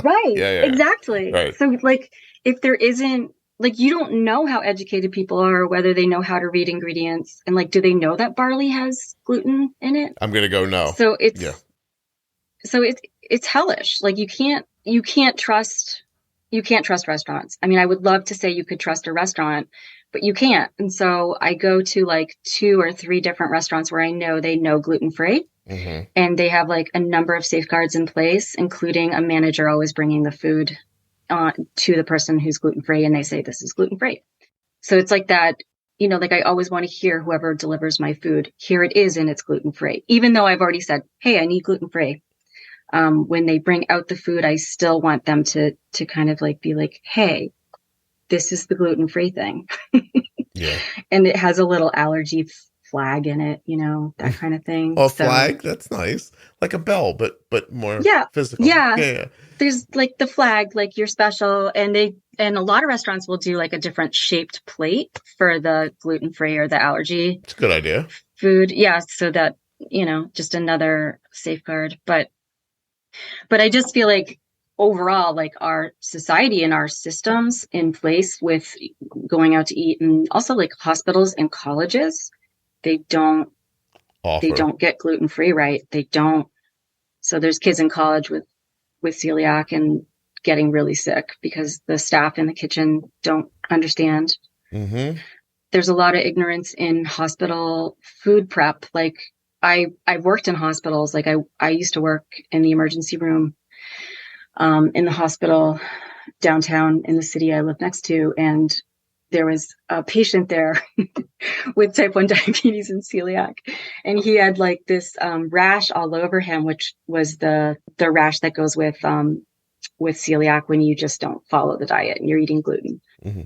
S2: Right.
S1: Yeah.
S2: Exactly. Right. So like, if there isn't, like, you don't know how educated people are, or whether they know how to read ingredients and like, do they know that barley has gluten in it?
S1: I'm going to go no.
S2: So it's hellish. Like you can't trust restaurants. I mean, I would love to say you could trust a restaurant, but you can't. And so I go to like 2 or 3 different restaurants where I know they know gluten-free and they have like a number of safeguards in place, including a manager always bringing the food to the person who's gluten-free and they say, this is gluten-free. So it's like that you know, like I always want to hear whoever delivers my food, here it is and it's gluten-free, even though I've already said, hey, I need gluten-free. When they bring out the food, I still want them to kind of like be like, hey, this is the gluten-free thing.
S1: Yeah.
S2: And it has a little allergy flag in it, you know, that kind of thing.
S1: Oh, flag? That's nice. Like a bell, but more physical.
S2: Yeah. There's like the flag, like you're special. And a lot of restaurants will do like a different shaped plate for the gluten-free or the allergy.
S1: It's a good idea.
S2: Food. Yeah. So that, you know, just another safeguard. But I just feel like overall, like our society and our systems in place with going out to eat, and also like hospitals and colleges, they don't get gluten-free, right? They don't. So there's kids in college with celiac and getting really sick because the staff in the kitchen don't understand.
S1: Mm-hmm.
S2: There's a lot of ignorance in hospital food prep. Like I've worked in hospitals. Like I used to work in the emergency room in the hospital downtown in the city I live next to. And there was a patient there with type 1 diabetes and celiac. And he had like this rash all over him, which was the rash that goes with celiac when you just don't follow the diet and you're eating gluten.
S1: Mm-hmm.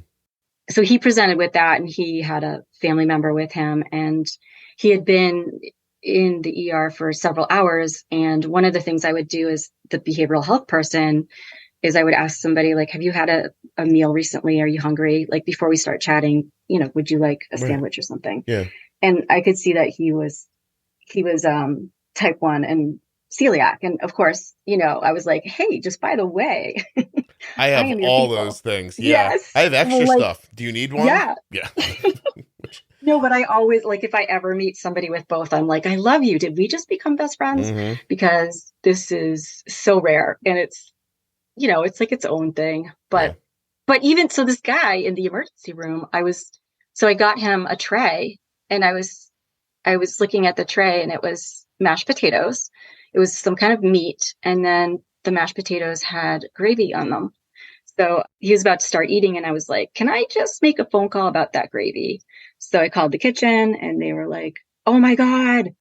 S2: So he presented with that, and he had a family member with him, and he had been in the ER for several hours. And one of the things I would do as the behavioral health person is I would ask somebody like, have you had a meal recently? Are you hungry? Like before we start chatting, you know, would you like a sandwich or something?
S1: Yeah.
S2: And I could see that he was type 1 and celiac. And of course, you know, I was like, hey, just by the way,
S1: I have all those things. Yeah.
S2: Yes.
S1: I have extra stuff. Do you need one?
S2: Yeah.
S1: Yeah.
S2: No, but I always, like, if I ever meet somebody with both, I'm like, I love you. Did we just become best friends?
S1: Mm-hmm.
S2: Because this is so rare. And it's, you know, it's like its own thing. But even so, this guy in the emergency room, I got him a tray, and I was looking at the tray, and it was mashed potatoes. It was some kind of meat. And then the mashed potatoes had gravy on them. So he was about to start eating, and I was like, can I just make a phone call about that gravy? So I called the kitchen, and they were like, oh my God.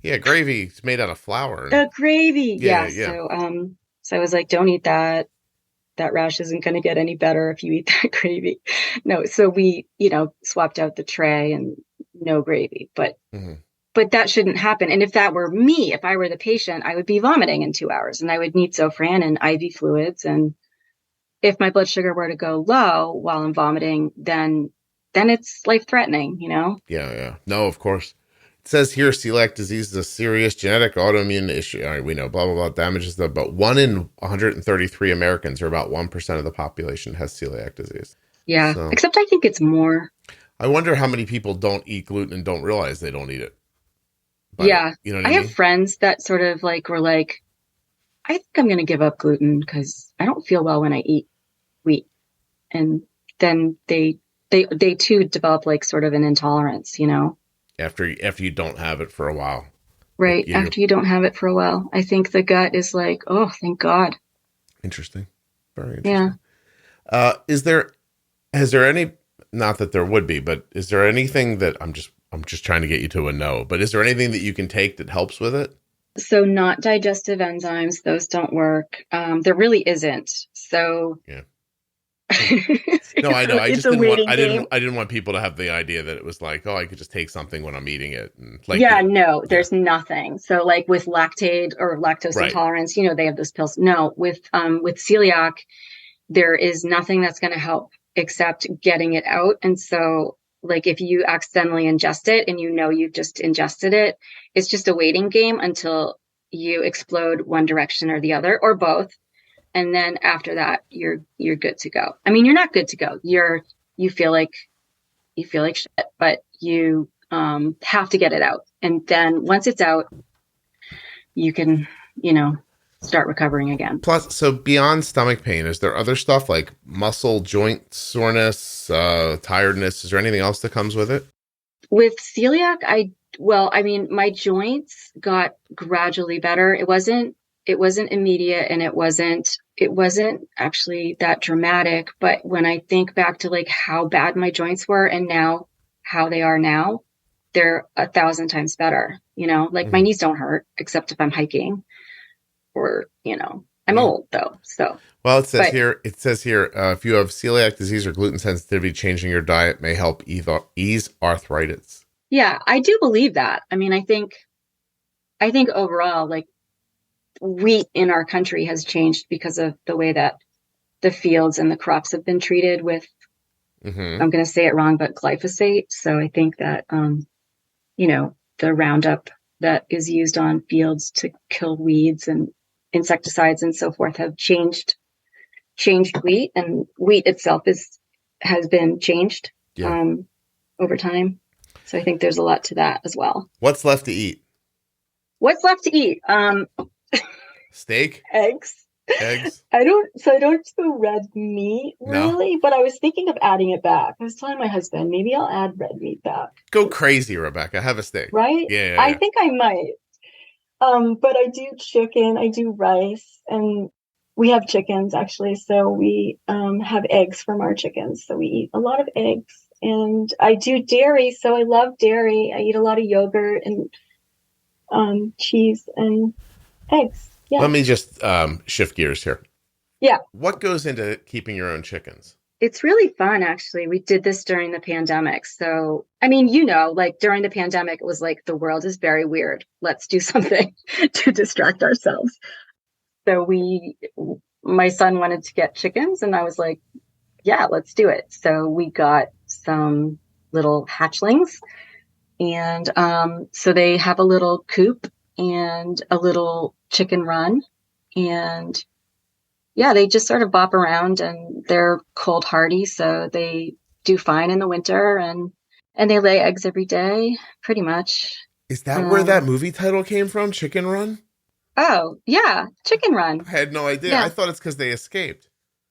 S1: Yeah, gravy is made out of flour.
S2: The gravy. Yeah.
S1: Yeah.
S2: So I was like, don't eat that. That rash isn't going to get any better if you eat that gravy. No. So we, you know, swapped out the tray and no gravy, but that shouldn't happen. And if that were me, if I were the patient, I would be vomiting in 2 hours, and I would need Zofran and IV fluids. And if my blood sugar were to go low while I'm vomiting, then it's life-threatening, you know?
S1: Yeah. No, of course. It says here, celiac disease is a serious genetic autoimmune issue. All right, we know, blah, blah, blah, damages them. But 1 in 133 Americans, or about 1% of the population, has celiac disease.
S2: Yeah, so, except I think it's more.
S1: I wonder how many people don't eat gluten and don't realize they don't eat it.
S2: But, yeah. You know what I mean? Have friends that sort of like were like, I think I'm going to give up gluten because I don't feel well when I eat wheat. And then they too develop like sort of an intolerance, you know?
S1: After you don't have it for a while.
S2: Right. After you don't have it for a while. I think the gut is like, oh, thank God.
S1: Interesting. Very interesting. Yeah. Has there any, not that there would be, but is there anything that I'm just trying to get you to a no, but is there anything that you can take that helps with it?
S2: So not digestive enzymes, those don't work. There really isn't. So
S1: yeah. No, I know. I just didn't want people to have the idea that it was like, oh, I could just take something when I'm eating it. And like,
S2: no, there's nothing. So like with lactate or lactose intolerance, you know, they have those pills. No, with celiac, there is nothing that's going to help except getting it out. And so like if you accidentally ingest it and you know you've just ingested it, it's just a waiting game until you explode one direction or the other or both. And then after that, you're good to go. I mean, you're not good to go. You feel like shit, but you have to get it out. And then once it's out, you can, you know, start recovering again.
S1: Plus, so beyond stomach pain, is there other stuff like muscle, joint soreness, tiredness? Is there anything else that comes with it?
S2: With celiac, my joints got gradually better. It wasn't immediate, and it wasn't actually that dramatic. But when I think back to like how bad my joints were and now how they are now, they're 1,000 times better. Like my knees don't hurt except if I'm hiking or, I'm old though. So,
S1: well, it says here, if you have celiac disease or gluten sensitivity, changing your diet may help ease arthritis.
S2: Yeah, I do believe that. I mean, I think overall, like wheat in our country has changed because of the way that the fields and the crops have been treated with, I'm going to say it wrong, but glyphosate. So I think that, the Roundup that is used on fields to kill weeds and insecticides and so forth have changed wheat, and wheat itself has been changed over time. So I think there's a lot to that as well.
S1: What's left to eat? Steak?
S2: Eggs. I don't do red meat really, but I was thinking of adding it back. I was telling my husband, maybe I'll add red meat back.
S1: Go crazy, Rebecca. Have a steak.
S2: Right?
S1: Yeah.
S2: I think I might. But I do chicken, I do rice, and we have chickens actually. So we have eggs from our chickens. So we eat a lot of eggs, and I do dairy. So I love dairy. I eat a lot of yogurt and cheese and eggs. Yeah.
S1: Let me just shift gears here.
S2: Yeah.
S1: What goes into keeping your own chickens?
S2: It's really fun, actually. We did this during the pandemic. So, I mean, like during the pandemic, it was like, the world is very weird. Let's do something to distract ourselves. So my son wanted to get chickens and I was like, yeah, let's do it. So we got some little hatchlings, and so they have a little coop and a little chicken run, and yeah, they just sort of bop around, and they're cold hardy, so they do fine in the winter, and they lay eggs every day, pretty much.
S1: Is that where that movie title came from? Chicken Run?
S2: Oh, yeah, Chicken Run.
S1: I had no idea. Yeah. I thought it's because they escaped.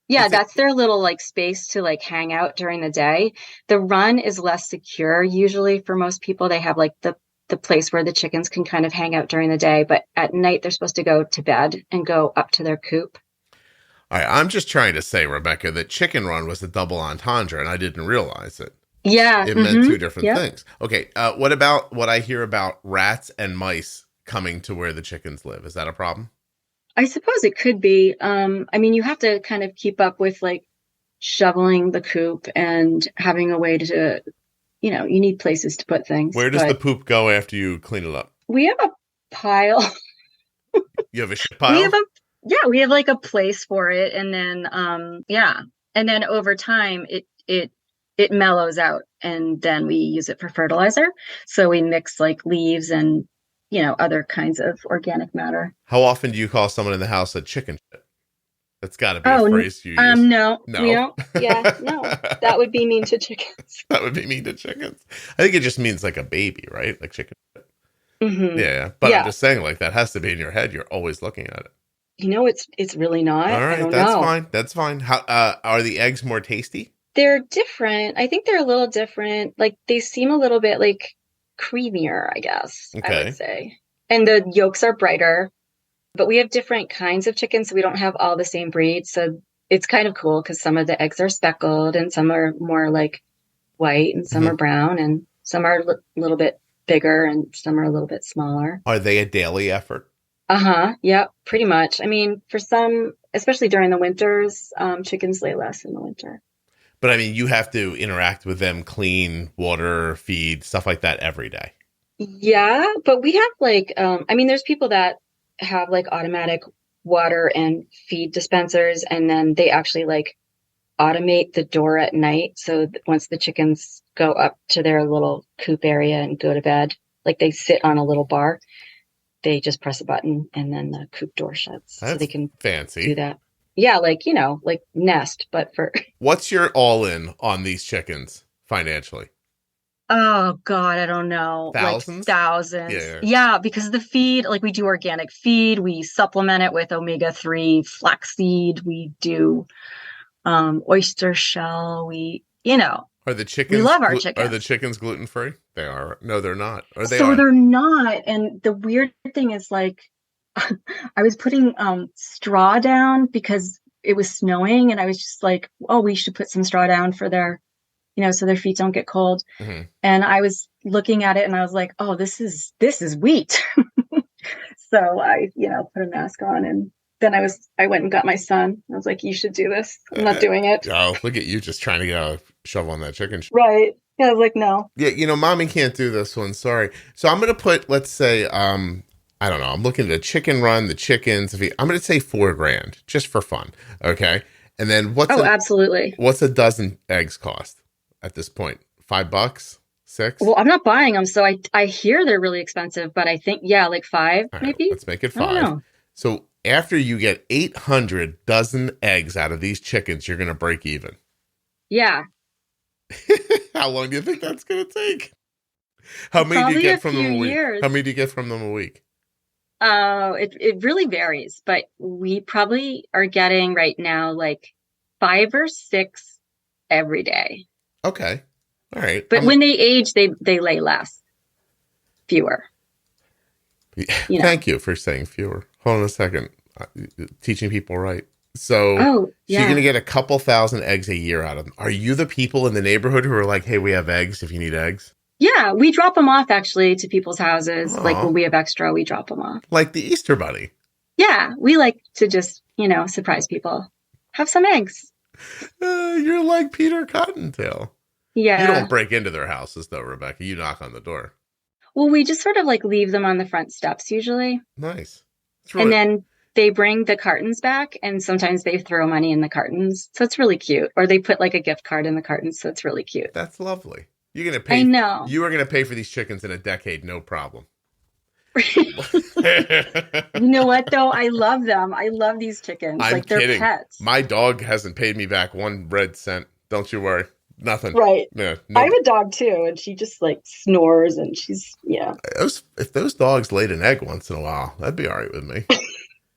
S2: Yeah, that's their little like space to like hang out during the day. The run is less secure usually for most people. They have like the place where the chickens can kind of hang out during the day, but at night they're supposed to go to bed and go up to their coop.
S1: All right, I'm just trying to say, Rebecca, that Chicken Run was a double entendre, and I didn't realize it.
S2: Yeah.
S1: It meant two different things. Okay, what about what I hear about rats and mice coming to where the chickens live? Is that a problem?
S2: I suppose it could be. I mean, you have to kind of keep up with like shoveling the coop and having a way to, you need places to put things.
S1: Where does the poop go after you clean it up?
S2: We have a pile.
S1: You have a shit pile?
S2: We have like a place for it. And then, and then over time it mellows out, and then we use it for fertilizer. So we mix like leaves and, other kinds of organic matter.
S1: How often do you call someone in the house a chicken shit? That's got to be a phrase you use.
S2: No, we don't. Yeah, no, that would be mean to chickens.
S1: That would be mean to chickens. I think it just means like a baby, right? Like chicken shit.
S2: Mm-hmm.
S1: Yeah, but I'm just saying, like that has to be in your head. You're always looking at it.
S2: It's really not.
S1: All right, fine. That's fine. How are the eggs more tasty?
S2: They're different. I think they're a little different. Like they seem a little bit like creamier, I guess. Okay. I would say. And the yolks are brighter, but we have different kinds of chickens, so we don't have all the same breeds. So it's kind of cool because some of the eggs are speckled and some are more like white and some are brown and some are a little bit bigger and some are a little bit smaller.
S1: Are they a daily effort?
S2: Yeah, pretty much. I mean, for some, especially during the winters, chickens lay less in the winter.
S1: But I mean, you have to interact with them, clean, water, feed, stuff like that every day.
S2: Yeah, but we have like, there's people that have like automatic water and feed dispensers, and then they actually like automate the door at night. So once the chickens go up to their little coop area and go to bed, like they sit on a little bar, they just press a button and then the coop door shuts.
S1: That's
S2: so they can
S1: fancy.
S2: Do that. Yeah, like, like Nest, but for...
S1: What's your all-in on these chickens financially?
S2: Oh, God, I don't know.
S1: Thousands?
S2: Like thousands. Yeah, because the feed, like we do organic feed. We supplement it with omega-3 flaxseed. We do oyster shell.
S1: Are the chickens...
S2: We love our chickens.
S1: Are the chickens gluten-free? They are. No, they're not. Or they
S2: so
S1: are.
S2: They're not. And the weird thing is like, I was putting straw down because it was snowing, and I was just like, oh, we should put some straw down for their, so their feet don't get cold. Mm-hmm. And I was looking at it and I was like, oh, this is wheat. So I, put a mask on, and then I went and got my son. I was like, you should do this. I'm not doing it.
S1: Oh, look at you just trying to get a shovel on that chicken.
S2: Right. Yeah, I was like, no.
S1: Yeah, mommy can't do this one. Sorry. So I'm going to put, let's say, I don't know. I'm looking at a chicken run, the chickens. I'm going to say $4,000 just for fun. Okay. And then
S2: absolutely.
S1: What's a dozen eggs cost at this point? $5, $6?
S2: Well, I'm not buying them. So I hear they're really expensive, but I think, like 5
S1: right,
S2: maybe.
S1: Let's make it 5. So after you get 800 dozen eggs out of these chickens, you're going to break even.
S2: Yeah.
S1: How long do you think that's going to take? How many do you get from them a week? Years. How many do you get from them a week?
S2: It really varies, but we probably are getting right now like 5 or 6 every day.
S1: Okay. All right.
S2: But when they age, they lay less. Fewer.
S1: Thank you for saying fewer. Hold on a second. Teaching people right. So you're going to get a couple thousand eggs a year out of them. Are you the people in the neighborhood who are like, hey, we have eggs if you need eggs?
S2: Yeah, we drop them off actually to people's houses. Aww. Like when we have extra, we drop them off.
S1: Like the Easter Bunny.
S2: Yeah, we like to just, surprise people. Have some eggs.
S1: You're like Peter Cottontail.
S2: Yeah.
S1: You don't break into their houses though, Rebecca. You knock on the door.
S2: Well, we just sort of like leave them on the front steps usually.
S1: Nice.
S2: And then they bring the cartons back, and sometimes they throw money in the cartons. So it's really cute. Or they put like a gift card in the cartons. So it's really cute.
S1: That's lovely. You're going to pay.
S2: I know.
S1: You are going to pay for these chickens in a decade. No problem.
S2: You know what, though? I love them. I love these chickens.
S1: I'm
S2: they're
S1: kidding.
S2: Pets.
S1: My dog hasn't paid me back 1 red cent. Don't you worry. Nothing.
S2: Right.
S1: Yeah,
S2: I have a dog, too, and she just snores, and she's,
S1: If those dogs laid an egg once in a while, that'd be all right with me.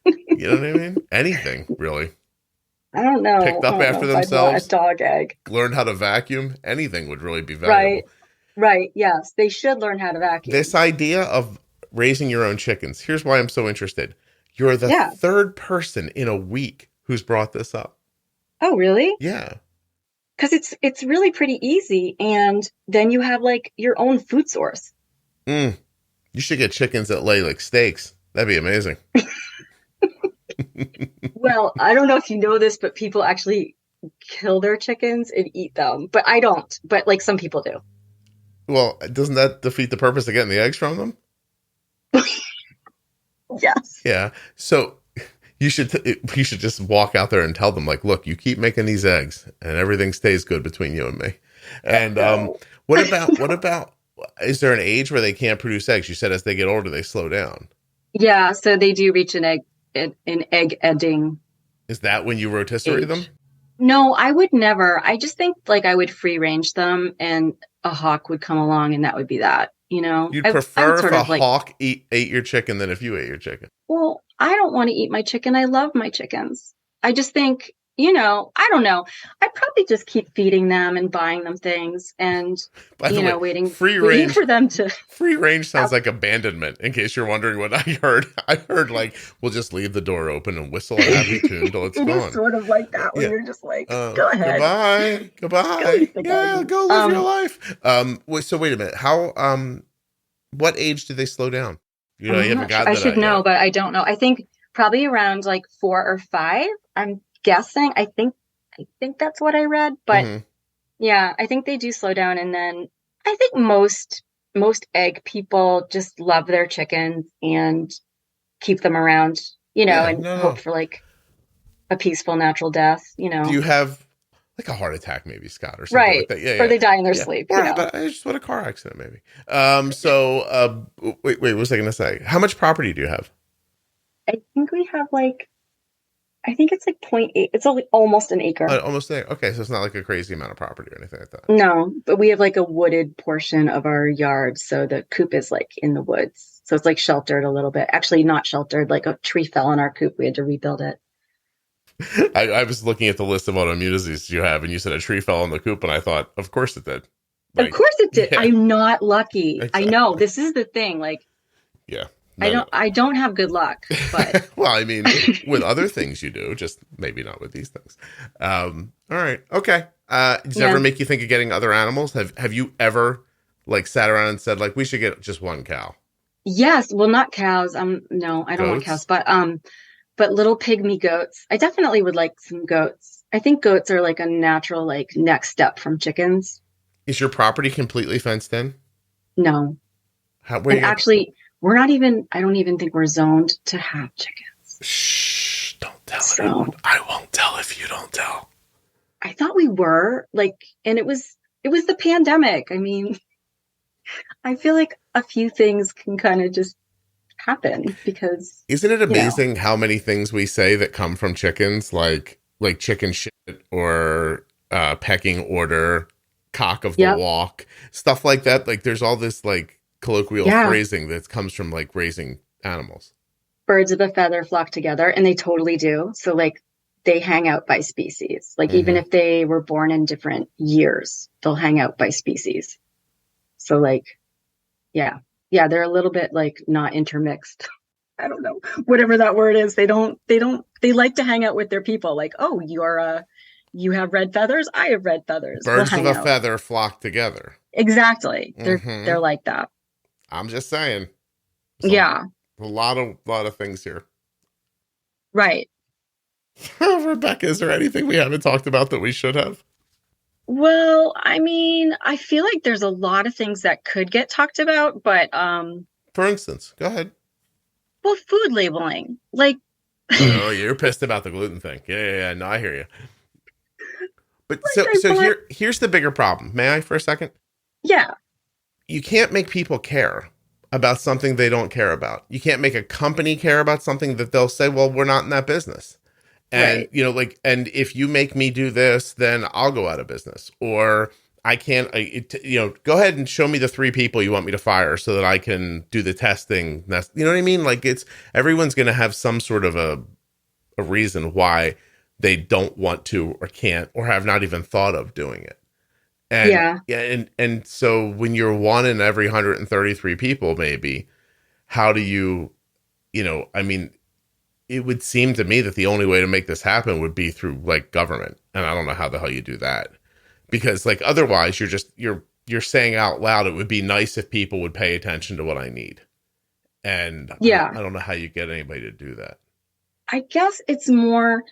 S1: You know what I mean? Anything, really.
S2: I don't know.
S1: Picked up after themselves.
S2: A dog egg.
S1: Learned how to vacuum. Anything would really be valuable.
S2: Right. Yes. They should learn how to vacuum.
S1: This idea of raising your own chickens. Here's why I'm so interested. You're the third person in a week who's brought this up.
S2: Oh, really?
S1: Yeah.
S2: Because it's really pretty easy. And then you have your own food source.
S1: You should get chickens that lay like steaks. That'd be amazing.
S2: Well, I don't know if you know this, but people actually kill their chickens and eat them. But I don't. But some people do.
S1: Well, doesn't that defeat the purpose of getting the eggs from them?
S2: Yes.
S1: Yeah. So you should just walk out there and tell them look, you keep making these eggs and everything stays good between you and me. And what about is there an age where they can't produce eggs? You said as they get older, they slow down.
S2: Yeah. So they do reach an egg ending.
S1: Is that when you rotisserie them?
S2: No, I would never. I just think I would free range them and a hawk would come along and that would be that,
S1: You'd prefer if a hawk ate your chicken than if you ate your chicken.
S2: Well, I don't want to eat my chicken. I love my chickens. I just think, I don't know. I'd probably just keep feeding them and buying them things and, waiting for them to.
S1: Free range sounds like abandonment, in case you're wondering what I heard. I heard we'll just leave the door open and whistle a happy tune until it's gone.
S2: Sort of like that when you're just go ahead.
S1: Goodbye. Go live your life. So wait a minute. How, what age do they slow down? You haven't gotten that.
S2: I should know, but I don't know. I think probably around 4 or 5. I'm guessing. I think that's what I read, but yeah, I think they do slow down. And then I think most egg people just love their chickens and keep them around, hope for a peaceful natural death,
S1: Do you have a heart attack, maybe, Scott, or something like that?
S2: Yeah, or they die in their sleep.
S1: But I just want a car accident, maybe. So wait, what was I going to say? How much property do you have?
S2: I think we have I think it's 0.8. It's almost an acre.
S1: Almost there. Okay, so it's not a crazy amount of property or anything like that.
S2: No, but we have a wooded portion of our yard, so the coop is in the woods. So it's sheltered a little bit. Actually, not sheltered. A tree fell in our coop. We had to rebuild it.
S1: I was looking at the list of autoimmune diseases you have, and you said a tree fell in the coop, and I thought, of course it did.
S2: Of course it did. Yeah. I'm not lucky. Exactly. I know. This is the thing.
S1: Yeah.
S2: I don't have good luck, but
S1: well, I mean, with other things you do, just maybe not with these things. All right. Okay. Does it ever make you think of getting other animals? Have you ever like sat around and said like we should get just one cow?
S2: Yes. Well, not cows. No, I don't want cows, but little pygmy goats. I definitely would like some goats. I think goats are like a natural like next step from chickens.
S1: Is your property completely fenced in?
S2: No. Actually, we're not even, I don't even think we're zoned to have chickens.
S1: Shh, don't tell anyone. I won't tell if you don't tell.
S2: I thought we were like, and it was the pandemic. I mean, I feel like a few things can kind of just happen because.
S1: Isn't it amazing how many things we say that come from chickens, like chicken shit or pecking order, cock of the walk, stuff like that. Like there's all this like colloquial phrasing that comes from like raising animals.
S2: Birds of a feather flock together, and they totally do. So like they hang out by species. Like even if they were born in different years, they'll hang out by species. So like, yeah, they're a little bit like not intermixed. I don't know, whatever that word is. They like to hang out with their people. Like, oh, you have red feathers. I have red feathers.
S1: Birds of a feather flock together.
S2: Exactly. They're like that.
S1: I'm just saying.
S2: A
S1: lot of things here.
S2: Right.
S1: Rebecca, is there anything we haven't talked about that we should have?
S2: Well, I mean, I feel like there's a lot of things that could get talked about, but
S1: for instance, go ahead.
S2: Well, food labeling. Like
S1: oh, you're pissed about the gluten thing. Yeah. No, I hear you. But here's the bigger problem. May I for a second?
S2: Yeah.
S1: You can't make people care about something they don't care about. You can't make a company care about something that they'll say, well, we're not in that business. And, and if you make me do this, then I'll go out of business. Or I can't, go ahead and show me the 3 people you want me to fire so that I can do the testing. That's, you know what I mean? Like everyone's going to have some sort of a reason why they don't want to or can't or have not even thought of doing it. And, and so when you're one in every 133 people, maybe, how do you, it would seem to me that the only way to make this happen would be through like government. And I don't know how the hell you do that, because like, otherwise you're saying out loud, it would be nice if people would pay attention to what I need. And I don't know how you get anybody to do that.
S2: I guess it's more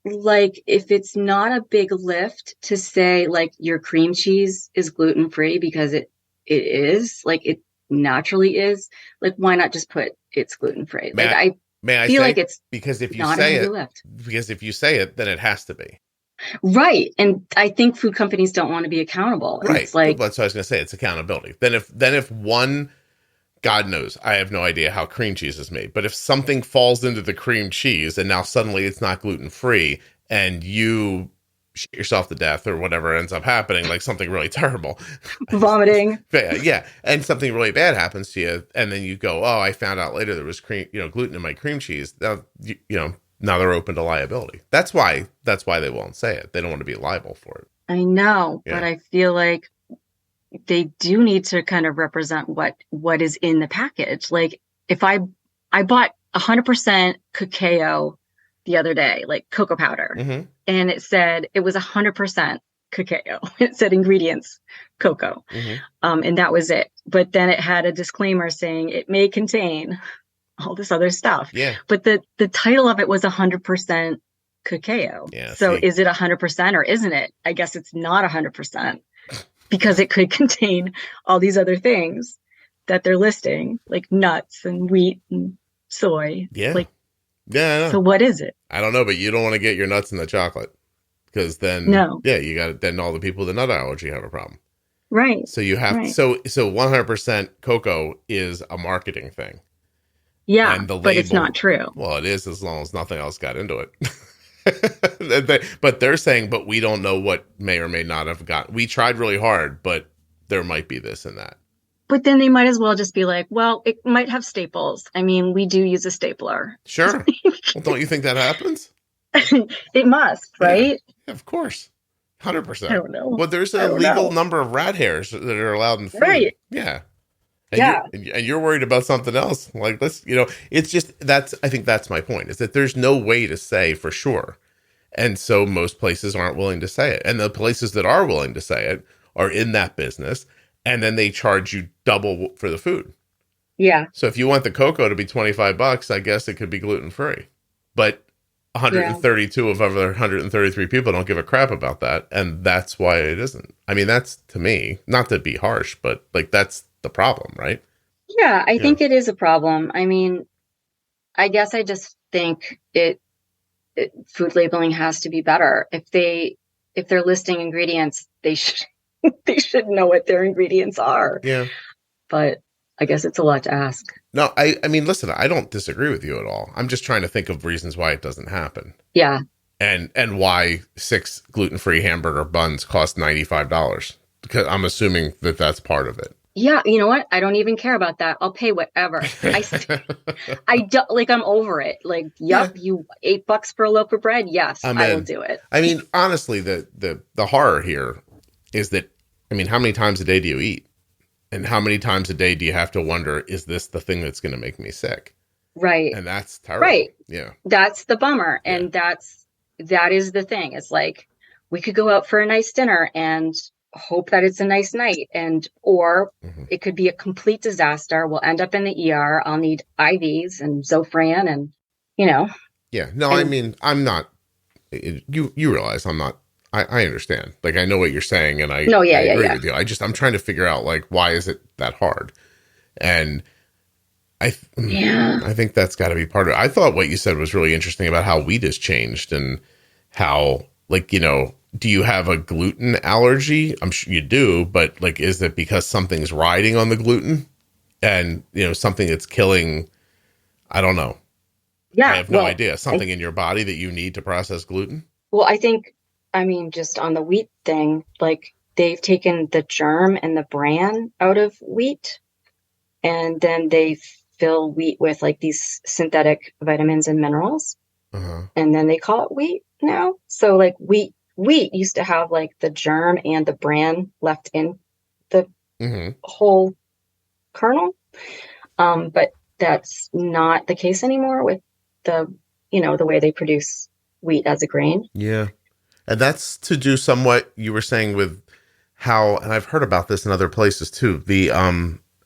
S2: like if it's not a big lift to say like your cream cheese is gluten-free because it is, like it naturally is, like why not just put it's gluten-free?
S1: May I
S2: feel like it's
S1: because if you say it, then it has to be.
S2: Right. And I think food companies don't want to be accountable.
S1: Right.
S2: It's like,
S1: that's what I was going to say. It's accountability. Then if one, God knows, I have no idea how cream cheese is made, but if something falls into the cream cheese and now suddenly it's not gluten-free and you shit yourself to death or whatever ends up happening, like something really terrible,
S2: vomiting.
S1: Yeah. And something really bad happens to you. And then you go, oh, I found out later there was gluten in my cream cheese. Now, now they're open to liability. That's why they won't say it. They don't want to be liable for it.
S2: I know, but I feel like they do need to kind of represent what is in the package. Like if I bought 100% cacao the other day, like cocoa powder, and it said it was 100% cacao. It said ingredients, cocoa. And that was it. But then it had a disclaimer saying it may contain all this other stuff.
S1: Yeah.
S2: But the title of it was 100% cacao.
S1: Yeah,
S2: so is it 100% or isn't it? I guess it's not 100% because it could contain all these other things that they're listing, like nuts and wheat and soy.
S1: Yeah.
S2: Like,
S1: yeah.
S2: So what is it?
S1: I don't know, but you don't want to get your nuts in the chocolate because then, you got then all the people with the nut allergy have a problem.
S2: Right.
S1: So you have, so 100% cocoa is a marketing thing.
S2: Yeah, and but it's not true.
S1: Well, it is as long as nothing else got into it. But they're saying, but we don't know what may or may not have gotten. We tried really hard, but there might be this and that.
S2: But then they might as well just be like, well, it might have staples. I mean, we do use a stapler.
S1: Sure. Well, don't you think that happens?
S2: It must, right?
S1: Yeah, of course. 100%.
S2: I don't know.
S1: Well, there's a legal number of rat hairs that are allowed in food.
S2: Right.
S1: Yeah. And you're worried about something else. Like, let's, it's just, I think that's my point, is that there's no way to say for sure. And so most places aren't willing to say it. And the places that are willing to say it are in that business. And then they charge you double for the food.
S2: Yeah.
S1: So if you want the cocoa to be $25, I guess it could be gluten-free. But 132 of over 133 people don't give a crap about that. And that's why it isn't. I mean, that's, to me, not to be harsh, but like that's the problem, right?
S2: Yeah, I think it is a problem. I mean, I guess I just think food labeling has to be better. If they're listing ingredients, they should they should know what their ingredients are.
S1: Yeah.
S2: But I guess it's a lot to ask.
S1: No, I mean, listen, I don't disagree with you at all. I'm just trying to think of reasons why it doesn't happen.
S2: Yeah.
S1: And why 6 gluten-free hamburger buns cost $95. Because I'm assuming that that's part of it.
S2: Yeah, you know what? I don't even care about that. I'll pay whatever. I don't, like, I'm over it. Like, yep, you $8 for a loaf of bread. Yes, I will do it.
S1: I mean, honestly, the horror here is that, I mean, how many times a day do you eat? And how many times a day do you have to wonder, is this the thing that's going to make me sick?
S2: Right.
S1: And that's terrible.
S2: Right.
S1: Yeah.
S2: That's the bummer. And that is the thing. It's like, we could go out for a nice dinner and hope that it's a nice night, or it could be a complete disaster. We'll end up in the ER. I'll need IVs and Zofran and,
S1: Yeah. No, I mean, I'm not, you realize I'm not, I understand. Like, I know what you're saying, and I agree with you. I'm trying to figure out, like, why is it that hard? And I think that's got to be part of it. I thought what you said was really interesting about how wheat has changed and how, like, do you have a gluten allergy? I'm sure you do, but like, is it because something's riding on the gluten and, something that's killing, I don't know.
S2: Yeah.
S1: I have no idea. Something in your body that you need to process gluten?
S2: Well, I mean, just on the wheat thing, like they've taken the germ and the bran out of wheat, and then they fill wheat with like these synthetic vitamins and minerals. And then they call it wheat now. So like wheat used to have like the germ and the bran left in the whole kernel. But that's not the case anymore with the way they produce wheat as a grain.
S1: Yeah. And that's to do somewhat, you were saying, with how, and I've heard about this in other places too,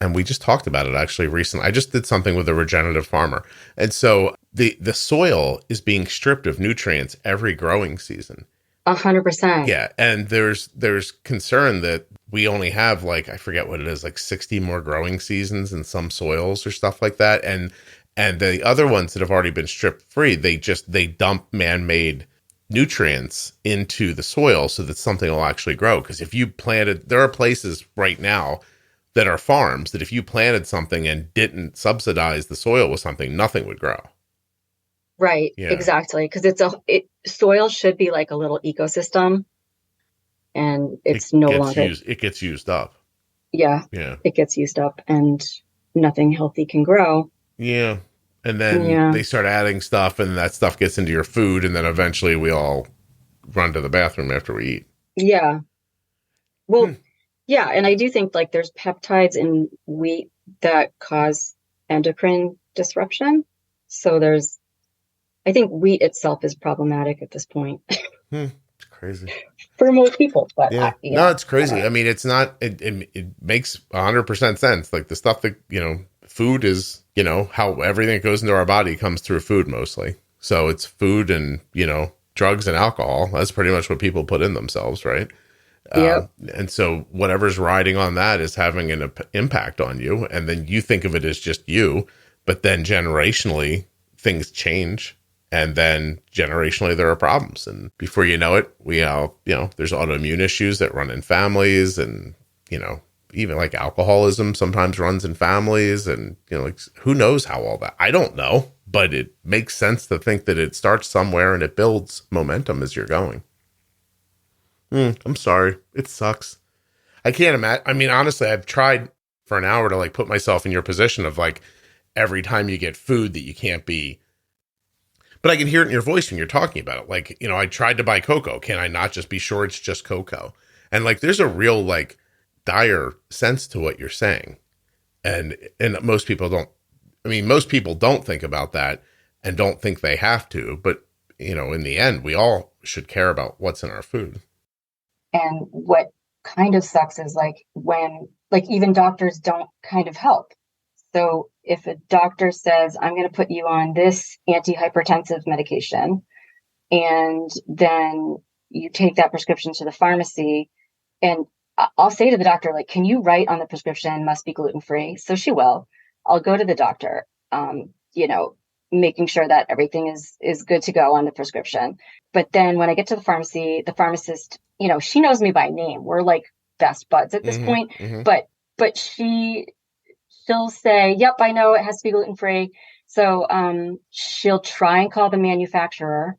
S1: and we just talked about it actually recently. I just did something with a regenerative farmer. And so the soil is being stripped of nutrients every growing season.
S2: 100%.
S1: Yeah. And there's concern that we only have, like, I forget what it is, like 60 more growing seasons in some soils or stuff like that. And the other ones that have already been stripped free, they dump man-made nutrients into the soil so that something will actually grow. Because if you planted, there are places right now that are farms that if you planted something and didn't subsidize the soil with something, nothing would grow.
S2: Right. Yeah. Exactly. Because soil should be like a little ecosystem, and it
S1: gets used up.
S2: Yeah.
S1: Yeah.
S2: It gets used up, and nothing healthy can grow.
S1: Yeah. And then they start adding stuff, and that stuff gets into your food, and then eventually we all run to the bathroom after we eat. Yeah.
S2: Well, yeah, and I do think like there's peptides in wheat that cause endocrine disruption. So I think wheat itself is problematic at this point.
S1: It's crazy.
S2: For most people. But
S1: no, it's crazy. I mean, it's not, it makes 100% sense. Like the stuff that, food is, how everything that goes into our body comes through food mostly. So it's food and, drugs and alcohol. That's pretty much what people put in themselves, right?
S2: Yep.
S1: And so whatever's riding on that is having an impact on you. And then you think of it as just you, but then generationally things change. And then generationally there are problems. And before you know it, we all, there's autoimmune issues that run in families, and, even like alcoholism sometimes runs in families, and, like, who knows how all that, I don't know, but it makes sense to think that it starts somewhere and it builds momentum as you're going. I'm sorry. It sucks. I can't imagine. I mean, honestly, I've tried for an hour to like put myself in your position of like every time you get food that you can't be, but I can hear it in your voice when you're talking about it. Like, I tried to buy cocoa. Can I not just be sure it's just cocoa? And like, there's a real like dire sense to what you're saying. And most people don't think about that and don't think they have to, but in the end, we all should care about what's in our food.
S2: And what kind of sucks is when even doctors don't kind of help. So if a doctor says, I'm going to put you on this antihypertensive medication, and then you take that prescription to the pharmacy, and I'll say to the doctor, can you write on the prescription must be gluten-free? So she will. I'll go to the doctor, making sure that everything is good to go on the prescription. But then when I get to the pharmacy, the pharmacist, she knows me by name. We're best buds at this point. Mm-hmm. But she'll say, yep, I know it has to be gluten-free. So she'll try and call the manufacturer.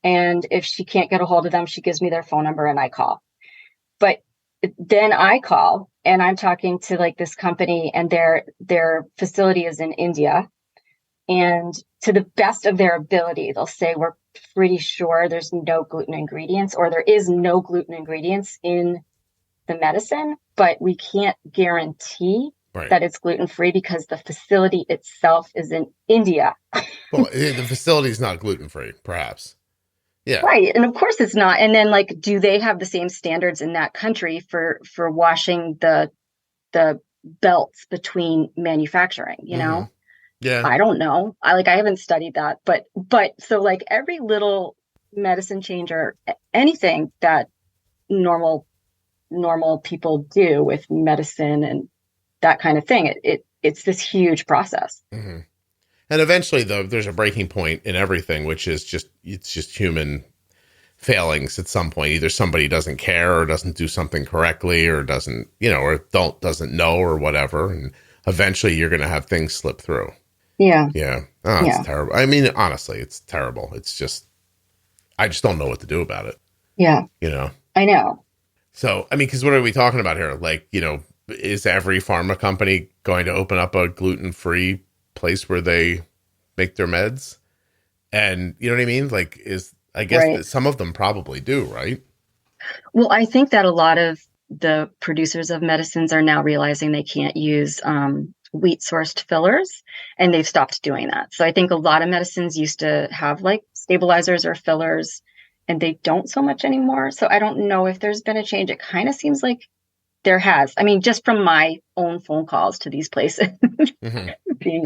S2: And if she can't get a hold of them, she gives me their phone number and I call. But then I call and I'm talking to this company, and their facility is in India. And to the best of their ability, they'll say, we're pretty sure there's no gluten ingredients, or there is no gluten ingredients in the medicine, but we can't guarantee that it's gluten-free because the facility itself is in India.
S1: Well, the facility is not gluten-free, perhaps. Yeah.
S2: Right. And of course it's not. And then do they have the same standards in that country for washing the belts between manufacturing,
S1: Mm-hmm. Yeah.
S2: I don't know. I haven't studied that, but so every little medicine change or anything that normal people do with medicine and that kind of thing, it's this huge process.
S1: Mm-hmm. And eventually, though, there's a breaking point in everything, which is it's just human failings at some point. Either somebody doesn't care or doesn't do something correctly or doesn't, or doesn't know or whatever. And eventually you're going to have things slip through.
S2: Yeah.
S1: Yeah. Oh, it's terrible. I mean, honestly, it's terrible. It's just, I just don't know what to do about it.
S2: Yeah. I know.
S1: So, I mean, because what are we talking about here? Is every pharma company going to open up a gluten-free place where they make their meds? And you know what I mean? I guess that some of them probably do, right?
S2: Well, I think that a lot of the producers of medicines are now realizing they can't use wheat-sourced fillers, and they've stopped doing that. So I think a lot of medicines used to have stabilizers or fillers, and they don't so much anymore. So I don't know if there's been a change. It kind of seems like there has. I mean, just from my own phone calls to these places, mm-hmm. being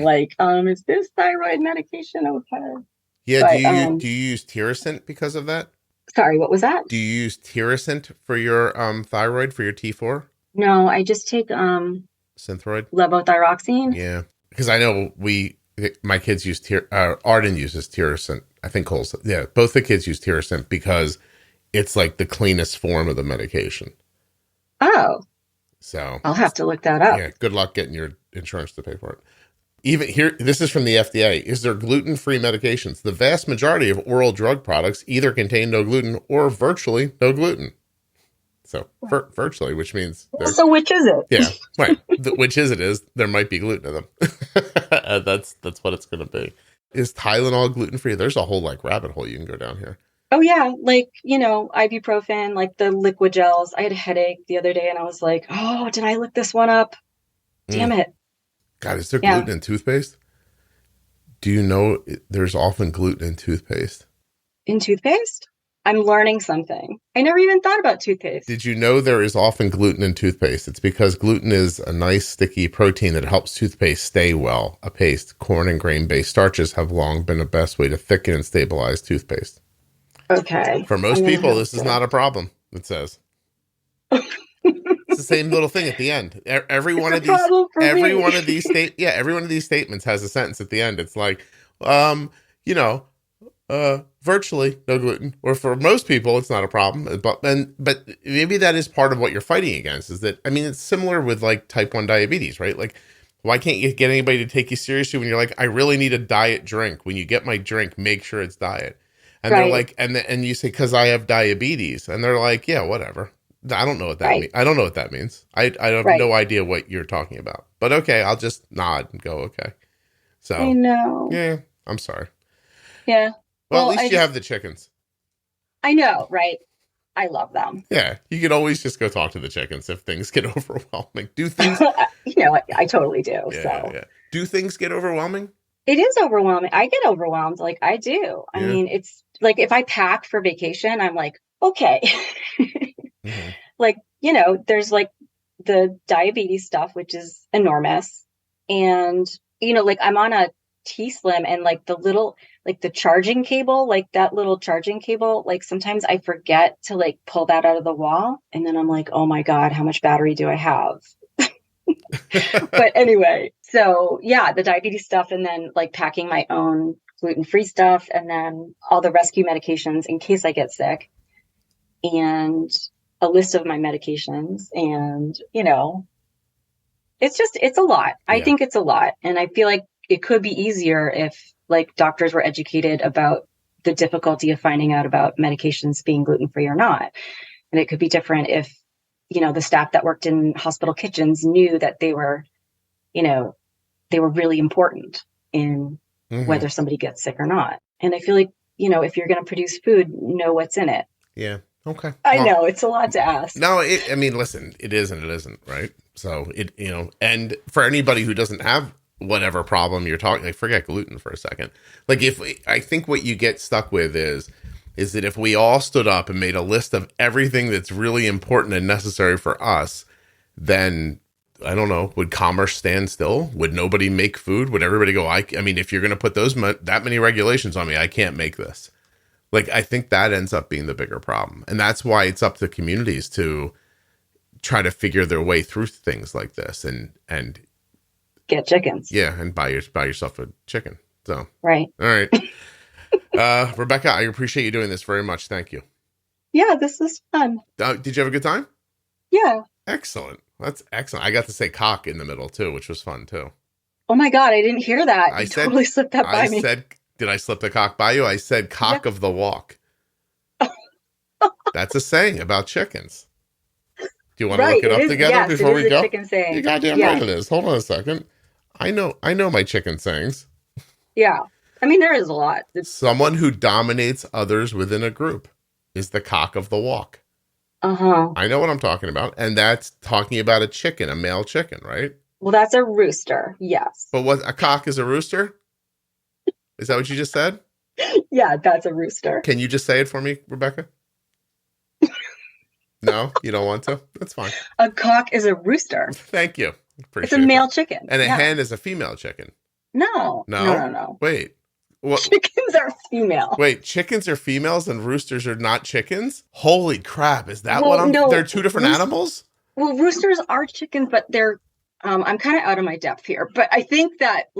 S2: is this thyroid medication okay?
S1: Yeah, but, do you use Tirosint because of that?
S2: Sorry, what was that?
S1: Do you use Tirosint for your thyroid, for your T4?
S2: No, I just take
S1: Synthroid?
S2: Levothyroxine.
S1: Yeah, because I know my kids use Arden uses Tirosint. I think Cole's, both the kids use Tirosint because it's the cleanest form of the medication.
S2: Oh.
S1: So
S2: I'll have to look that up.
S1: Yeah, good luck getting your insurance to pay for it. Even here, this is from the FDA. Is there gluten-free medications? The vast majority of oral drug products either contain no gluten or virtually no gluten. So virtually, which means...
S2: So which is it?
S1: Yeah, right. Which is there might be gluten in them. That's what it's going to be. Is Tylenol gluten-free? There's a whole rabbit hole you can go down here.
S2: Oh, yeah. Ibuprofen, the liquid gels. I had a headache the other day and I was oh, did I look this one up? Damn it.
S1: God, is there gluten in toothpaste? Do you know there's often gluten in toothpaste?
S2: In toothpaste? I'm learning something. I never even thought about toothpaste.
S1: Did you know there is often gluten in toothpaste? It's because gluten is a nice sticky protein that helps toothpaste stay well. A paste, corn and grain-based starches have long been the best way to thicken and stabilize toothpaste.
S2: Okay.
S1: For most people, this is not a problem, it says. It's the same little thing at the end. Every one of these statements has a sentence at the end. It's virtually no gluten. Or for most people, it's not a problem. But maybe that is part of what you're fighting against. Is that, I mean, it's similar with type 1 diabetes, right? Why can't you get anybody to take you seriously when you're I really need a diet drink? When you get my drink, make sure it's diet. And they're and you say, because I have diabetes. And they're yeah, whatever. I don't know what that means. I don't know what that means. I have no idea what you're talking about. But okay, I'll just nod and go, okay. So
S2: I know.
S1: Yeah, I'm sorry.
S2: Yeah.
S1: Well, at least you have the chickens.
S2: I know, right? I love them.
S1: Yeah, you can always just go talk to the chickens if things get overwhelming. Do things...
S2: I totally do.
S1: Yeah. Do things get overwhelming?
S2: It is overwhelming. I get overwhelmed. Like I do. Yeah. I mean, it's like if I pack for vacation, I'm like, okay. Mm-hmm. Like, you know, there's like the diabetes stuff, which is enormous. And, you know, like I'm on a T-Slim and like the little, like the charging cable, like that little charging cable, like sometimes I forget to like pull that out of the wall. And then I'm like, oh my God, how much battery do I have? But anyway, so yeah, the diabetes stuff and then like packing my own gluten-free stuff and then all the rescue medications in case I get sick and a list of my medications. And, you know, it's a lot. I think it's a lot. And I feel like it could be easier if like doctors were educated about the difficulty of finding out about medications being gluten-free or not. And it could be different if, you know, the staff that worked in hospital kitchens knew that they were, you know, they were really important in whether somebody gets sick or not. And I feel like, you know, if you're going to produce food, know what's in it.
S1: Yeah. Okay.
S2: I know it's a lot to ask.
S1: No, I mean, listen, it is and it isn't, right? So it, you know, and for anybody who doesn't have whatever problem you're talking, like forget gluten for a second. Like I think what you get stuck with is that if we all stood up and made a list of everything that's really important and necessary for us, then I don't know, would commerce stand still? Would nobody make food? Would everybody go, I mean, if you're going to put that many regulations on me, I can't make this. Like, I think that ends up being the bigger problem. And that's why it's up to communities to try to figure their way through things like this and
S2: get chickens.
S1: Yeah. And buy yourself a chicken. So,
S2: right.
S1: All right. Rebecca, I appreciate you doing this very much. Thank you.
S2: Yeah, this is fun.
S1: Did you have a good time?
S2: Yeah.
S1: Excellent. That's excellent. I got to say cock in the middle too, which was fun too.
S2: Oh my God, I didn't hear that. You totally slipped that by me.
S1: Did I slip the cock by you? I said cock of the walk. That's a saying about chickens. Do you want to look it up together before we go?
S2: Chicken saying.
S1: You goddamn right it is. Hold on a second. I know my chicken sayings.
S2: Yeah. I mean, there is a lot.
S1: Someone who dominates others within a group is the cock of the walk.
S2: Uh-huh.
S1: I know what I'm talking about. And that's talking about a chicken, a male chicken, right?
S2: Well, that's a rooster. Yes.
S1: But what a cock is a rooster? Is that what you just said?
S2: Yeah, that's a rooster.
S1: Can you just say it for me, Rebecca? No, you don't want to? That's fine.
S2: A cock is a rooster.
S1: Thank you.
S2: It's a male chicken.
S1: And a hen is a female chicken.
S2: No.
S1: Wait.
S2: Well, chickens are female.
S1: Wait, chickens are females and roosters are not chickens? Holy crap. Is that what they're two different animals?
S2: Well, roosters are chickens, but they're, I'm kind of out of my depth here, but I think that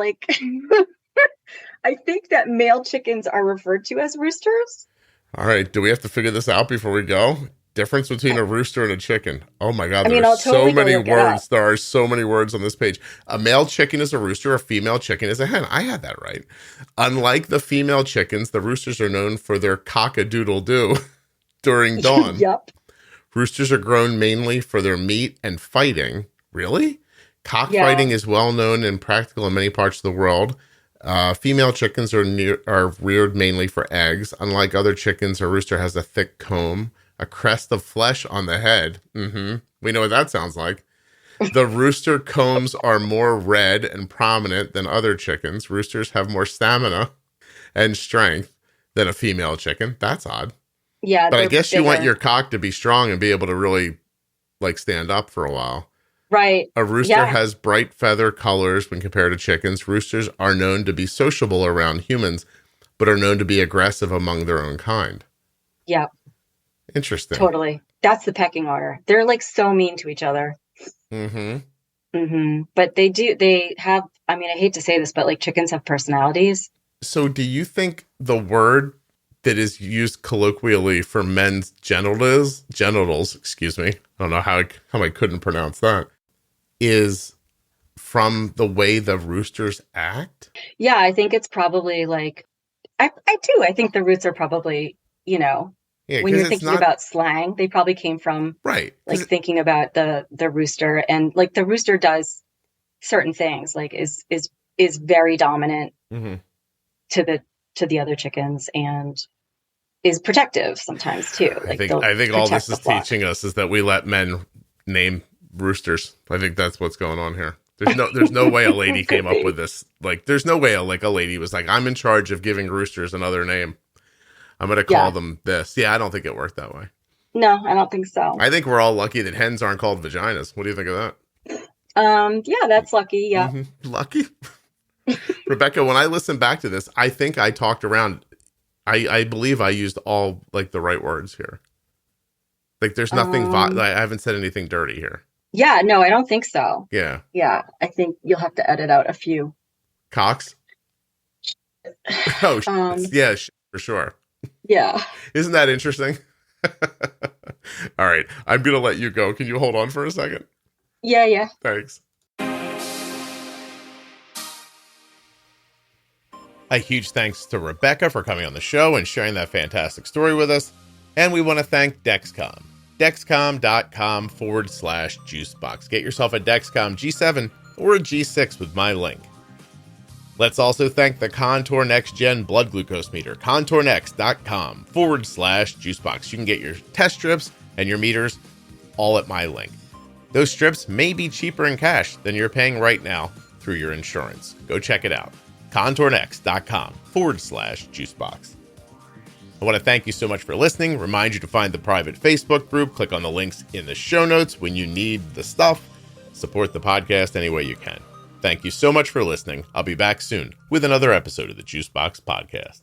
S2: I think that male chickens are referred to as roosters.
S1: All right. Do we have to figure this out before we go? Difference between a rooster and a chicken. Oh my God. There are so many words. There are so many words on this page. A male chicken is a rooster. A female chicken is a hen. I had that right. Unlike the female chickens, the roosters are known for their cock-a-doodle-doo during dawn.
S2: Yep.
S1: Roosters are grown mainly for their meat and fighting. Really? Cockfighting is well known and practical in many parts of the world. Female chickens are reared mainly for eggs. Unlike other chickens, a rooster has a thick comb, a crest of flesh on the head. We know what that sounds like. The rooster combs are more red and prominent than other chickens. Roosters have more stamina and strength than a female chicken. That's odd.
S2: Yeah.
S1: But I guess you want your cock to be strong and be able to really stand up for a while.
S2: Right.
S1: A rooster has bright feather colors when compared to chickens. Roosters are known to be sociable around humans, but are known to be aggressive among their own kind.
S2: Yeah.
S1: Interesting.
S2: Totally. That's the pecking order. They're so mean to each other. But they have, I mean, I hate to say this, but chickens have personalities.
S1: So do you think the word that is used colloquially for men's genitals, excuse me, I don't know how I couldn't pronounce that, is from the way the roosters act? Yeah,
S2: I think it's probably I do. I think the roots are probably, when you're thinking about slang, they probably came from thinking about the rooster, and the rooster does certain things, is very dominant to the other chickens and is protective sometimes too.
S1: I think all this is teaching us is that we let men name roosters. I think that's what's going on here. There's no way a lady came up with this. Like, there's no way a lady was like, I'm in charge of giving roosters another name. I'm going to call them this. Yeah, I don't think it worked that way.
S2: No, I don't think so.
S1: I think we're all lucky that hens aren't called vaginas. What do you think of that?
S2: Yeah, that's lucky. Yeah.
S1: Mm-hmm. Lucky. Rebecca, when I listen back to this, I think I talked around. I believe I used all like the right words here. Like there's nothing, I haven't said anything dirty here.
S2: Yeah, no, I don't think so.
S1: Yeah.
S2: Yeah, I think you'll have to edit out a few.
S1: Cox? Oh, yeah, for sure.
S2: Yeah.
S1: Isn't that interesting? All right, I'm going to let you go. Can you hold on for a second?
S2: Yeah.
S1: Thanks. A huge thanks to Rebecca for coming on the show and sharing that fantastic story with us. And we want to thank Dexcom. Dexcom.com/juicebox. Get yourself a Dexcom G7 or a G6 with my link. Let's also thank the Contour NextGen blood glucose meter. ContourNext.com/juicebox. You can get your test strips and your meters all at my link. Those strips may be cheaper in cash than you're paying right now through your insurance. Go check it out. ContourNext.com/juicebox. I want to thank you so much for listening. Remind you to find the private Facebook group. Click on the links in the show notes when you need the stuff. Support the podcast any way you can. Thank you so much for listening. I'll be back soon with another episode of the Juicebox Podcast.